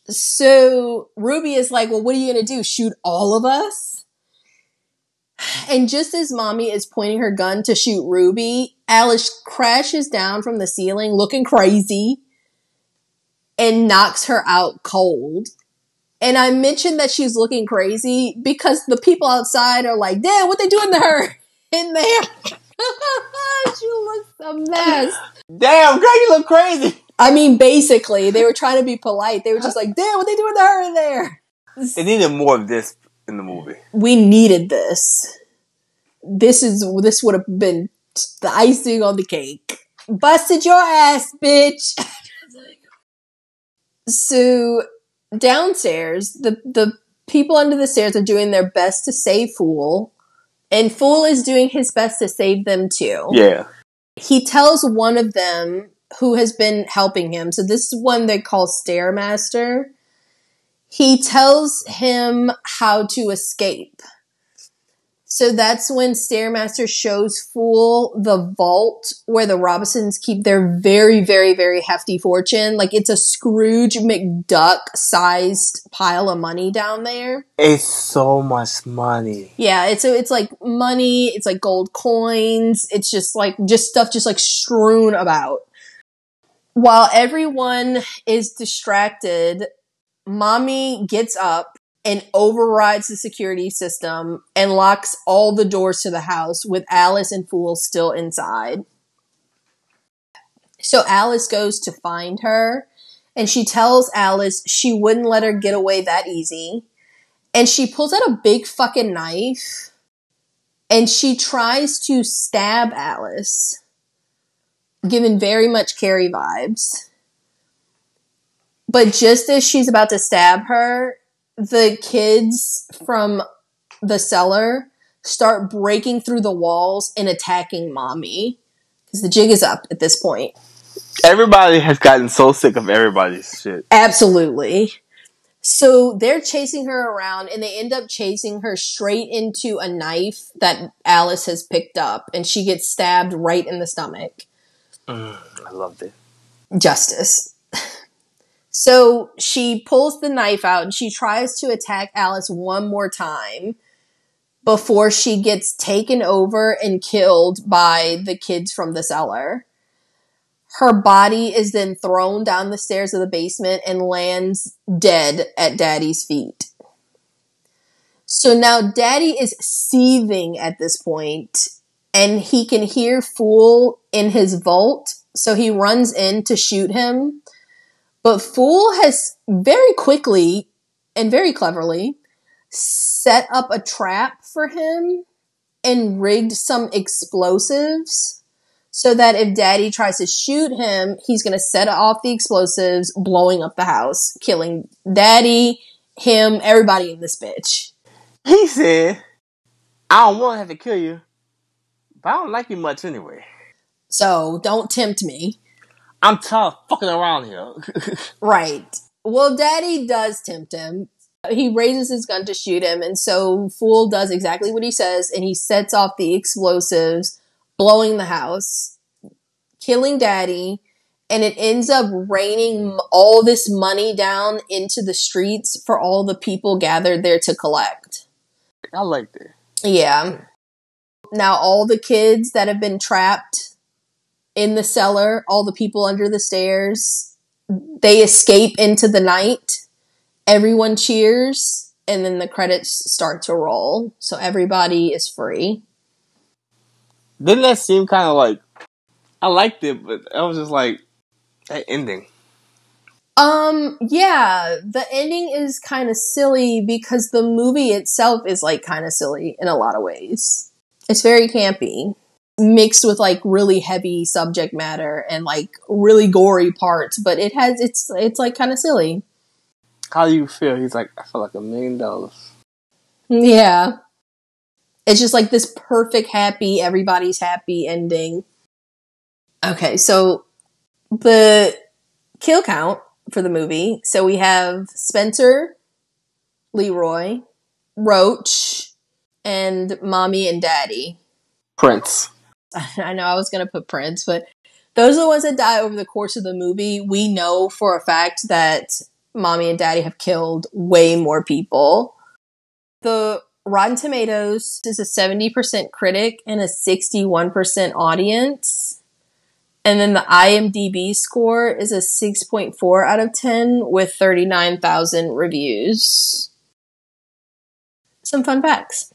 S1: So Ruby is like, well, what are you going to do? Shoot all of us? And just as Mommy is pointing her gun to shoot Ruby, Alice crashes down from the ceiling looking crazy and knocks her out cold. And I mentioned that she's looking crazy because the people outside are like, damn, what they doing to her in there? She looks a mess.
S2: Damn, girl, you look crazy.
S1: I mean, basically, they were trying to be polite. They were just like, damn, what they doing to her in there?
S2: They needed more of this in the movie.
S1: We needed this. This would have been the icing on the cake. Busted your ass, bitch. So downstairs, the people under the stairs are doing their best to save Fool, and Fool is doing his best to save them too.
S2: Yeah.
S1: He tells one of them who has been helping him, so this is one they call Stairmaster. He tells him how to escape. So that's when Stairmaster shows Fool the vault where the Robinsons keep their very, very, very hefty fortune. Like, it's a Scrooge McDuck-sized pile of money down there.
S2: It's so much money.
S1: Yeah, it's like money, it's like gold coins, it's just stuff just like strewn about. While everyone is distracted, Mommy gets up and overrides the security system and locks all the doors to the house with Alice and Fool still inside. So Alice goes to find her, and she tells Alice she wouldn't let her get away that easy. And she pulls out a big fucking knife, and she tries to stab Alice, giving very much Carrie vibes. But just as she's about to stab her, the kids from the cellar start breaking through the walls and attacking Mommy. Because the jig is up at this point.
S2: Everybody has gotten so sick of everybody's shit.
S1: Absolutely. So they're chasing her around, and they end up chasing her straight into a knife that Alice has picked up. And she gets stabbed right in the stomach.
S2: I loved it.
S1: Justice. So she pulls the knife out and she tries to attack Alice one more time before she gets taken over and killed by the kids from the cellar. Her body is then thrown down the stairs of the basement and lands dead at Daddy's feet. So now Daddy is seething at this point, and he can hear Fool in his vault, so he runs in to shoot him. But Fool has very quickly and very cleverly set up a trap for him and rigged some explosives so that if Daddy tries to shoot him, he's going to set off the explosives, blowing up the house, killing Daddy, him, everybody in this bitch.
S2: He said, I don't want to have to kill you, but I don't like you much anyway.
S1: So don't tempt me.
S2: I'm tired of fucking around here.
S1: Right. Well, Daddy does tempt him. He raises his gun to shoot him, and so Fool does exactly what he says, and he sets off the explosives, blowing the house, killing Daddy, and it ends up raining all this money down into the streets for all the people gathered there to collect.
S2: I like that.
S1: Yeah. Now all the kids that have been trapped in the cellar, all the people under the stairs, they escape into the night. Everyone cheers, and then the credits start to roll. So everybody is free.
S2: Didn't that seem kind of like... I liked it, but I was just like... That ending.
S1: Yeah, the ending is kind of silly because the movie itself is like kind of silly in a lot of ways. It's very campy, mixed with like really heavy subject matter and like really gory parts, but it's like kind of silly.
S2: How do you feel? He's like, I feel like $1 million.
S1: Yeah. It's just like this perfect happy, everybody's happy ending. Okay, so the kill count for the movie. So we have Spencer, Leroy, Roach, and Mommy and Daddy.
S2: Prince.
S1: I know I was going to put Prince, but those are the ones that die over the course of the movie. We know for a fact that Mommy and Daddy have killed way more people. The Rotten Tomatoes is a 70% critic and a 61% audience. And then the IMDb score is a 6.4 out of 10 with 39,000 reviews. Some fun facts.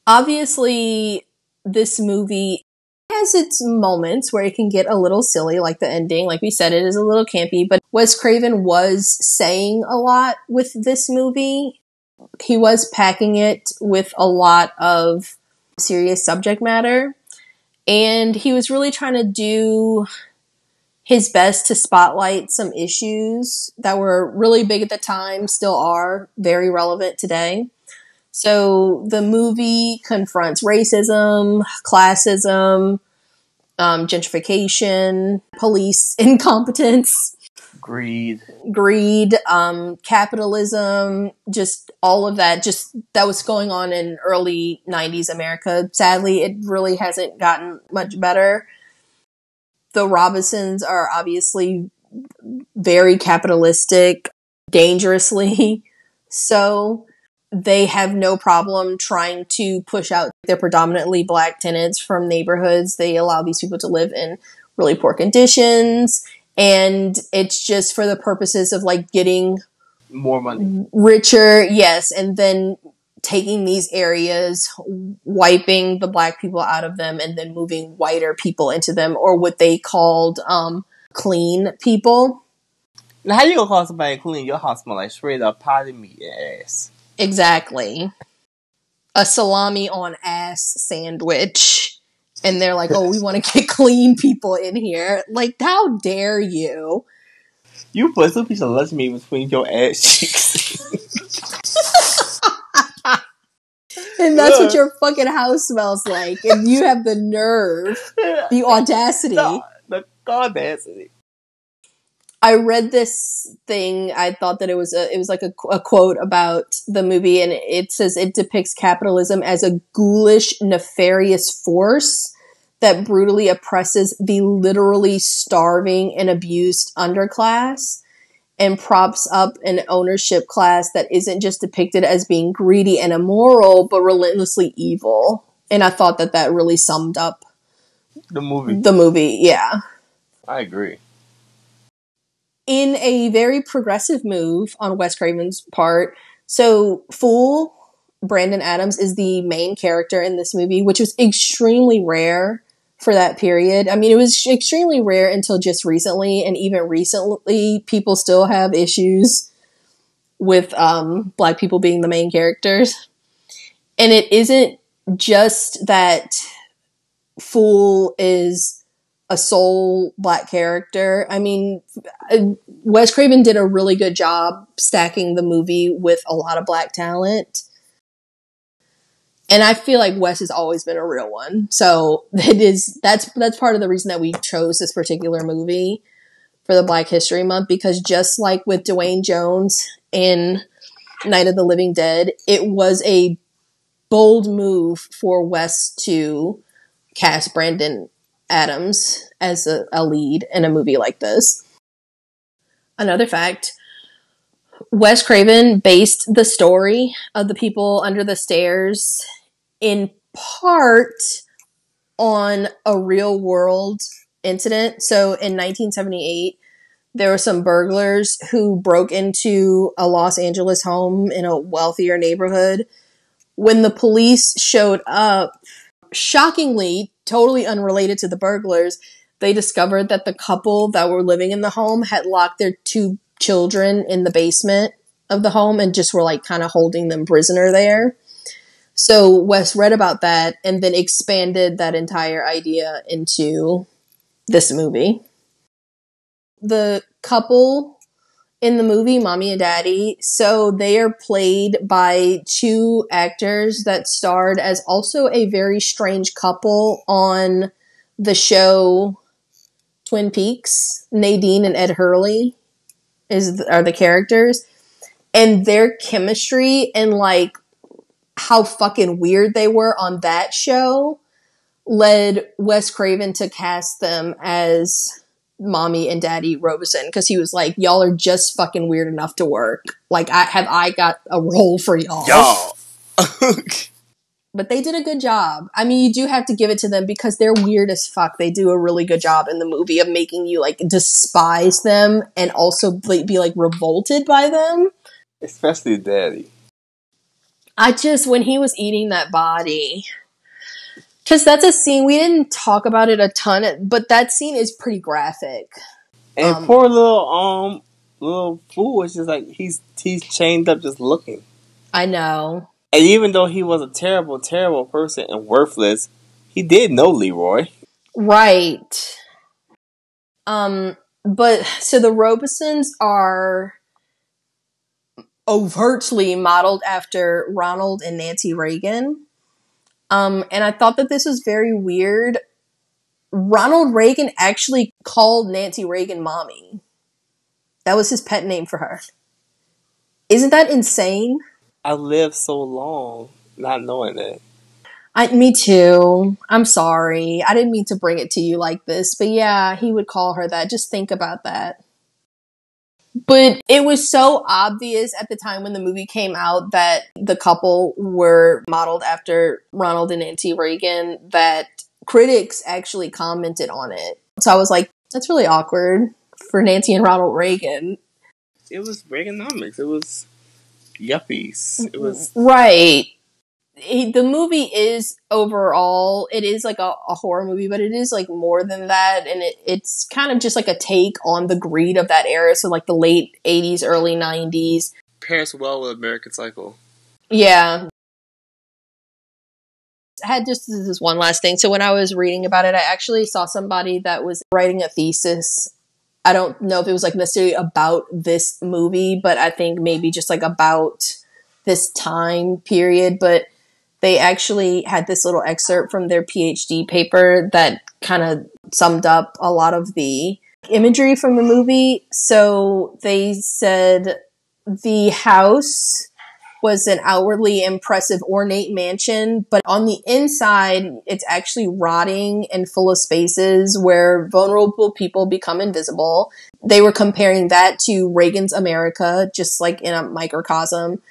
S1: Obviously, this movie has its moments where it can get a little silly, like the ending. Like we said, it is a little campy, but Wes Craven was saying a lot with this movie. He was packing it with a lot of serious subject matter. And he was really trying to do his best to spotlight some issues that were really big at the time, still are, very relevant today. So the movie confronts racism, classism, gentrification, police incompetence,
S2: Greed,
S1: capitalism, just all of that, just that was going on in early 90s America. Sadly, it really hasn't gotten much better. The Robinsons are obviously very capitalistic, dangerously so. They have no problem trying to push out their predominantly black tenants from neighborhoods. They allow these people to live in really poor conditions. And it's just for the purposes of like getting
S2: more money,
S1: richer. Yes. And then taking these areas, wiping the black people out of them, and then moving whiter people into them, or what they called clean people.
S2: Now, how you gonna call somebody clean? Your house smell like straight up potted meat and ass.
S1: Exactly. A salami on ass sandwich. And they're like, oh, we want to get clean people in here. Like, how dare you?
S2: You put some piece of lunch meat between your ass cheeks.
S1: And that's what your fucking house smells like. And you have the nerve, the audacity.
S2: The audacity.
S1: I read this thing. I thought that it was like a quote about the movie, and it says it depicts capitalism as a ghoulish, nefarious force that brutally oppresses the literally starving and abused underclass and props up an ownership class that isn't just depicted as being greedy and immoral, but relentlessly evil. And I thought that that really summed up
S2: the movie.
S1: The movie, yeah.
S2: I agree.
S1: In a very progressive move on Wes Craven's part, so Fool, Brandon Adams, is the main character in this movie, which was extremely rare for that period. I mean, it was extremely rare until just recently, and even recently, people still have issues with Black people being the main characters. And it isn't just that Fool is a sole Black character. I mean, Wes Craven did a really good job stacking the movie with a lot of Black talent. And I feel like Wes has always been a real one. So that's part of the reason that we chose this particular movie for the Black History Month, because just like with Dwayne Jones in Night of the Living Dead, it was a bold move for Wes to cast Brandon Adams as a lead in a movie like this. Another fact, Wes Craven based the story of The People Under the Stairs in part on a real world incident. So in 1978, there were some burglars who broke into a Los Angeles home in a wealthier neighborhood. When the police showed up, shockingly, totally unrelated to the burglars, they discovered that the couple that were living in the home had locked their 2 children in the basement of the home and just were like kind of holding them prisoner there. So Wes read about that and then expanded that entire idea into this movie. The couple in the movie, Mommy and Daddy, so they are played by 2 actors that starred as also a very strange couple on the show Twin Peaks. Nadine and Ed Hurley are the characters. And their chemistry and like how fucking weird they were on that show led Wes Craven to cast them as Mommy and Daddy Robeson, because he was like, y'all are just fucking weird enough to work. Like, I got a role for y'all. But they did a good job. I mean, you do have to give it to them because they're weird as fuck. They do a really good job in the movie of making you like despise them and also be like revolted by them.
S2: Especially Daddy.
S1: When he was eating that body, because that's a scene, we didn't talk about it a ton, but that scene is pretty graphic.
S2: And poor little fool is just like, he's chained up just looking.
S1: I know.
S2: And even though he was a terrible, terrible person and worthless, he did know Leroy.
S1: Right. But so the Robesons are overtly modeled after Ronald and Nancy Reagan. And I thought that this was very weird. Ronald Reagan actually called Nancy Reagan Mommy. That was his pet name for her. Isn't that insane?
S2: I lived so long not knowing that.
S1: Me too. I'm sorry. I didn't mean to bring it to you like this. But yeah, he would call her that. Just think about that. But it was so obvious at the time when the movie came out that the couple were modeled after Ronald and Nancy Reagan that critics actually commented on it. So I was like, that's really awkward for Nancy and Ronald Reagan.
S2: It was Reaganomics. It was yuppies. It was...
S1: Right. The movie is overall, it is like a horror movie, but it is like more than that. And it's kind of just like a take on the greed of that era. So like the late 80s, early 90s.
S2: Pairs well with American Psycho.
S1: Yeah. I had just this one last thing. So when I was reading about it, I actually saw somebody that was writing a thesis. I don't know if it was like necessarily about this movie, but I think maybe just like about this time period. But they actually had this little excerpt from their PhD paper that kind of summed up a lot of the imagery from the movie. So they said the house was an outwardly impressive, ornate mansion, but on the inside, it's actually rotting and full of spaces where vulnerable people become invisible. They were comparing that to Reagan's America, just like in a microcosm.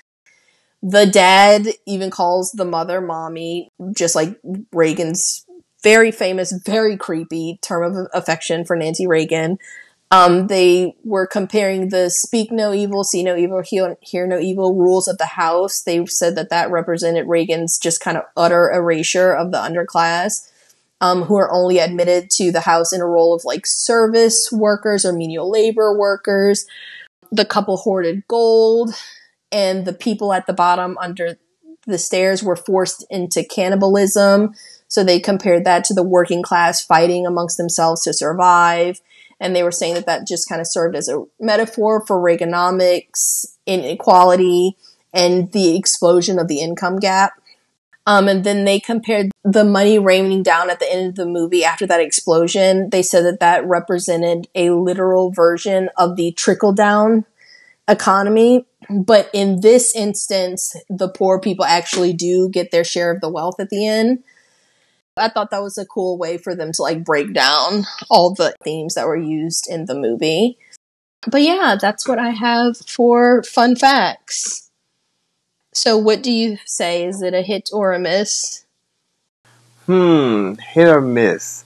S1: The dad even calls the mother mommy, just like Reagan's very famous, very creepy term of affection for Nancy Reagan. They were comparing the speak no evil, see no evil, hear no evil rules of the house. They said that represented Reagan's just kind of utter erasure of the underclass. who are only admitted to the house in a role of like service workers or menial labor workers. The couple hoarded gold, and the people at the bottom under the stairs were forced into cannibalism. So they compared that to the working class fighting amongst themselves to survive. And they were saying that that just kind of served as a metaphor for Reaganomics, inequality, and the explosion of the income gap. And then they compared the money raining down at the end of the movie after that explosion. They said that that represented a literal version of the trickle-down economy. But in this instance, the poor people actually do get their share of the wealth at the end. I thought that was a cool way for them to like break down all the themes that were used in the movie. But yeah, that's what I have for fun facts. So what do you say? Is it a hit or a miss?
S2: Hit or miss.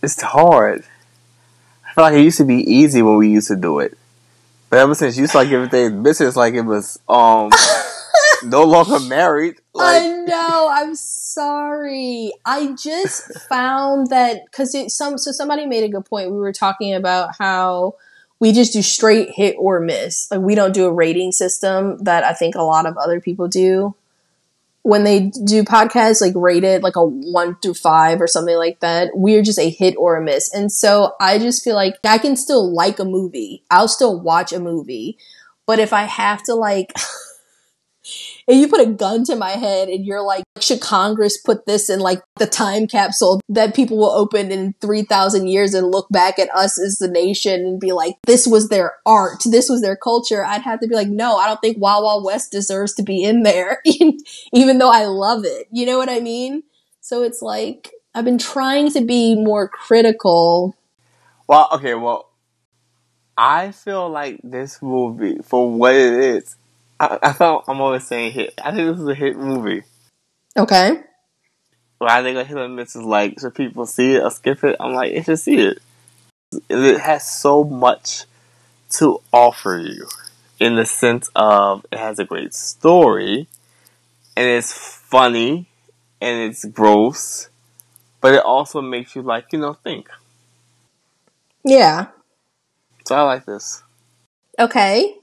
S2: It's hard. I feel like it used to be easy when we used to do it. But ever since you start giving things misses like it was no longer married. Like,
S1: I know, I'm sorry. I just found that because somebody made a good point. We were talking about how we just do straight hit or miss. Like we don't do a rating system that I think a lot of other people do. When they do podcasts, like rated like a 1 through 5 or something like that, we're just a hit or a miss. And so I just feel like I can still like a movie. I'll still watch a movie. But if I have to like, if you put a gun to my head and you're like, should Congress put this in like the time capsule that people will open in 3,000 years and look back at us as the nation and be like, this was their art, this was their culture, I'd have to be like, no, I don't think Wild Wild West deserves to be in there, even though I love it. You know what I mean? So it's like, I've been trying to be more critical.
S2: well, okay, I feel like this movie, for what it is, I thought I'm always saying hit. I think this is a hit movie.
S1: Okay.
S2: But I think a hit or miss is like, should people see it or skip it? I'm like, you should see it. It has so much to offer you in the sense of it has a great story and it's funny and it's gross, but it also makes you like, think.
S1: Yeah.
S2: So I like this.
S1: Okay.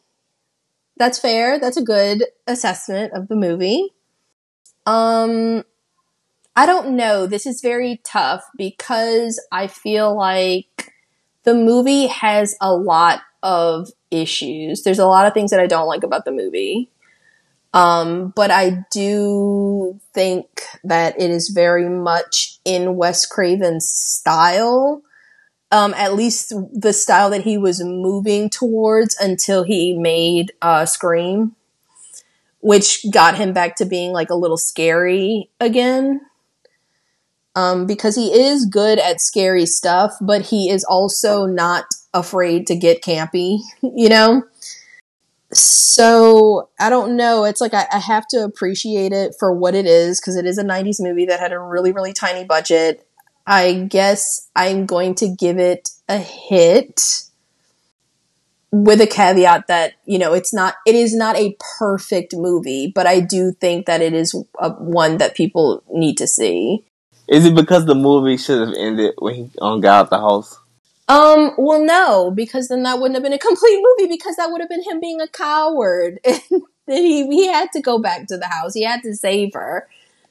S1: That's fair. That's a good assessment of the movie. I don't know. This is very tough because I feel like the movie has a lot of issues. There's a lot of things that I don't like about the movie. But I do think that it is very much in Wes Craven's style. At least the style that he was moving towards until he made Scream, which got him back to being like a little scary again. Because he is good at scary stuff, but he is also not afraid to get campy, So, I don't know. It's like I have to appreciate it for what it is, because it is a 90s movie that had a really, really tiny budget. I guess I'm going to give it a hit, with a caveat that, it is not a perfect movie, but I do think that it is one that people need to see.
S2: Is it because the movie should have ended when he got out the house?
S1: Well, no, because then that wouldn't have been a complete movie, because that would have been him being a coward. And then he had to go back to the house. He had to save her.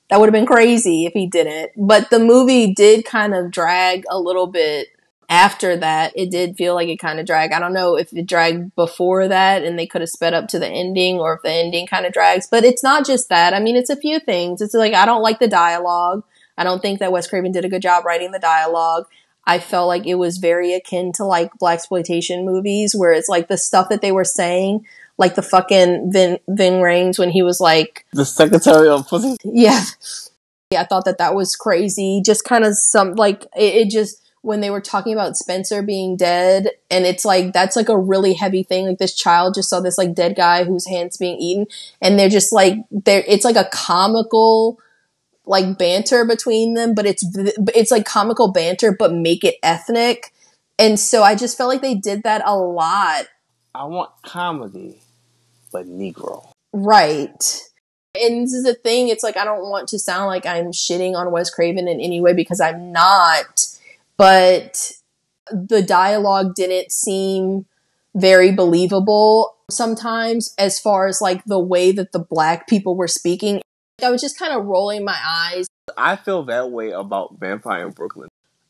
S1: That would have been crazy if he didn't. But the movie did kind of drag a little bit after that. It did feel like it kind of dragged. I don't know if it dragged before that and they could have sped up to the ending, or if the ending kind of drags. But it's not just that. I mean, it's a few things. It's like, I don't like the dialogue. I don't think that Wes Craven did a good job writing the dialogue. I felt like it was very akin to like blaxploitation movies, where it's like the stuff that they were saying, like the fucking Ving Rhames when he was like
S2: the Secretary of Pussy.
S1: Yeah, I thought that was crazy. Just kind of some like it just, when they were talking about Spencer being dead, and it's like that's like a really heavy thing. Like this child just saw this like dead guy whose hand's being eaten, and they're just like it's like a comical like banter between them, but it's like comical banter, but make it ethnic. And so I just felt like they did that a lot.
S2: I want comedy, but Negro.
S1: Right. And this is the thing, it's like I don't want to sound like I'm shitting on Wes Craven in any way because I'm not, but the dialogue didn't seem very believable sometimes as far as like the way that the black people were speaking. I was just kind of rolling my eyes.
S2: I feel that way about Vampire in Brooklyn.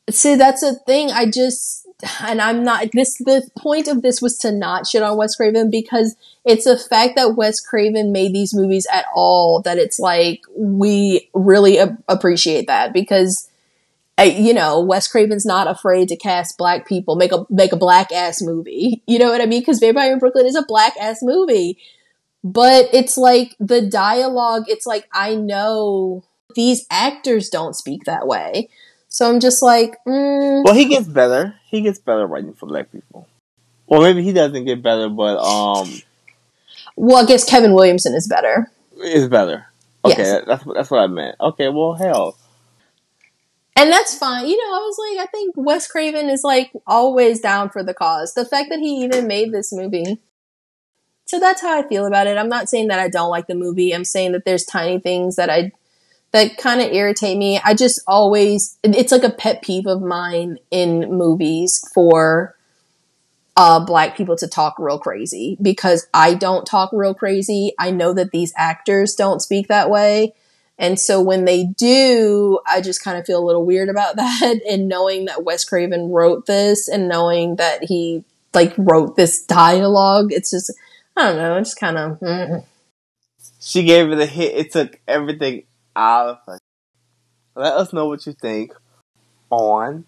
S1: See, that's the thing. I'm not, the point of this was to not shit on Wes Craven because it's the fact that Wes Craven made these movies at all that it's like, we really appreciate that because, Wes Craven's not afraid to cast black people, make a black ass movie. You know what I mean? Because Vampire in Brooklyn is a black ass movie. But it's like the dialogue, it's like, I know these actors don't speak that way. So I'm just like,
S2: Well, he gets better. He gets better writing for black people. Well, maybe he doesn't get better, but
S1: well, I guess Kevin Williamson is better.
S2: Is better. Okay,
S1: yes.
S2: that's what I meant. Okay, well, hell.
S1: And that's fine. I was like, I think Wes Craven is like always down for the cause. The fact that he even made this movie. So that's how I feel about it. I'm not saying that I don't like the movie. I'm saying that there's tiny things that kind of irritate me. I just always, it's like a pet peeve of mine in movies for black people to talk real crazy because I don't talk real crazy. I know that these actors don't speak that way. And so when they do, I just kind of feel a little weird about that. And knowing that Wes Craven wrote this and knowing that he like wrote this dialogue, it's just, I don't know, it's just kind of,
S2: She gave it a hit. It took everything out of her. Let us know what you think on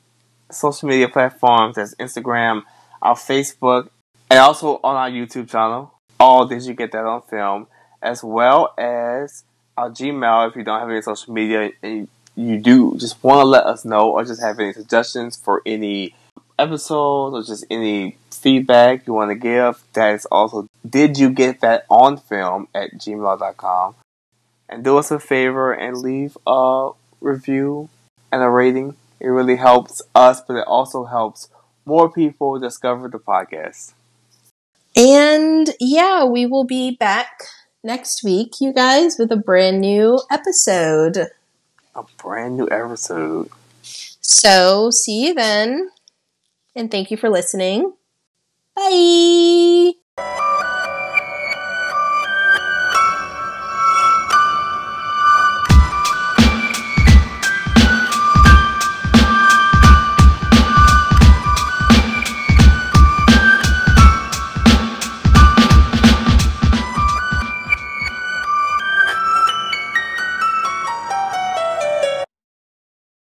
S2: social media platforms. That's Instagram, our Facebook, and also on our YouTube channel. All Did You Get That on Film? As well as our Gmail if you don't have any social media and you do just want to let us know or just have any suggestions for any episodes or just any feedback you want to give. That is also Did You Get That on Film at gmail.com. And do us a favor and leave a review and a rating. It really helps us, but it also helps more people discover the podcast.
S1: And yeah, we will be back next week, you guys, with a brand new episode.
S2: A brand new episode.
S1: So, see you then. And thank you for listening. Bye!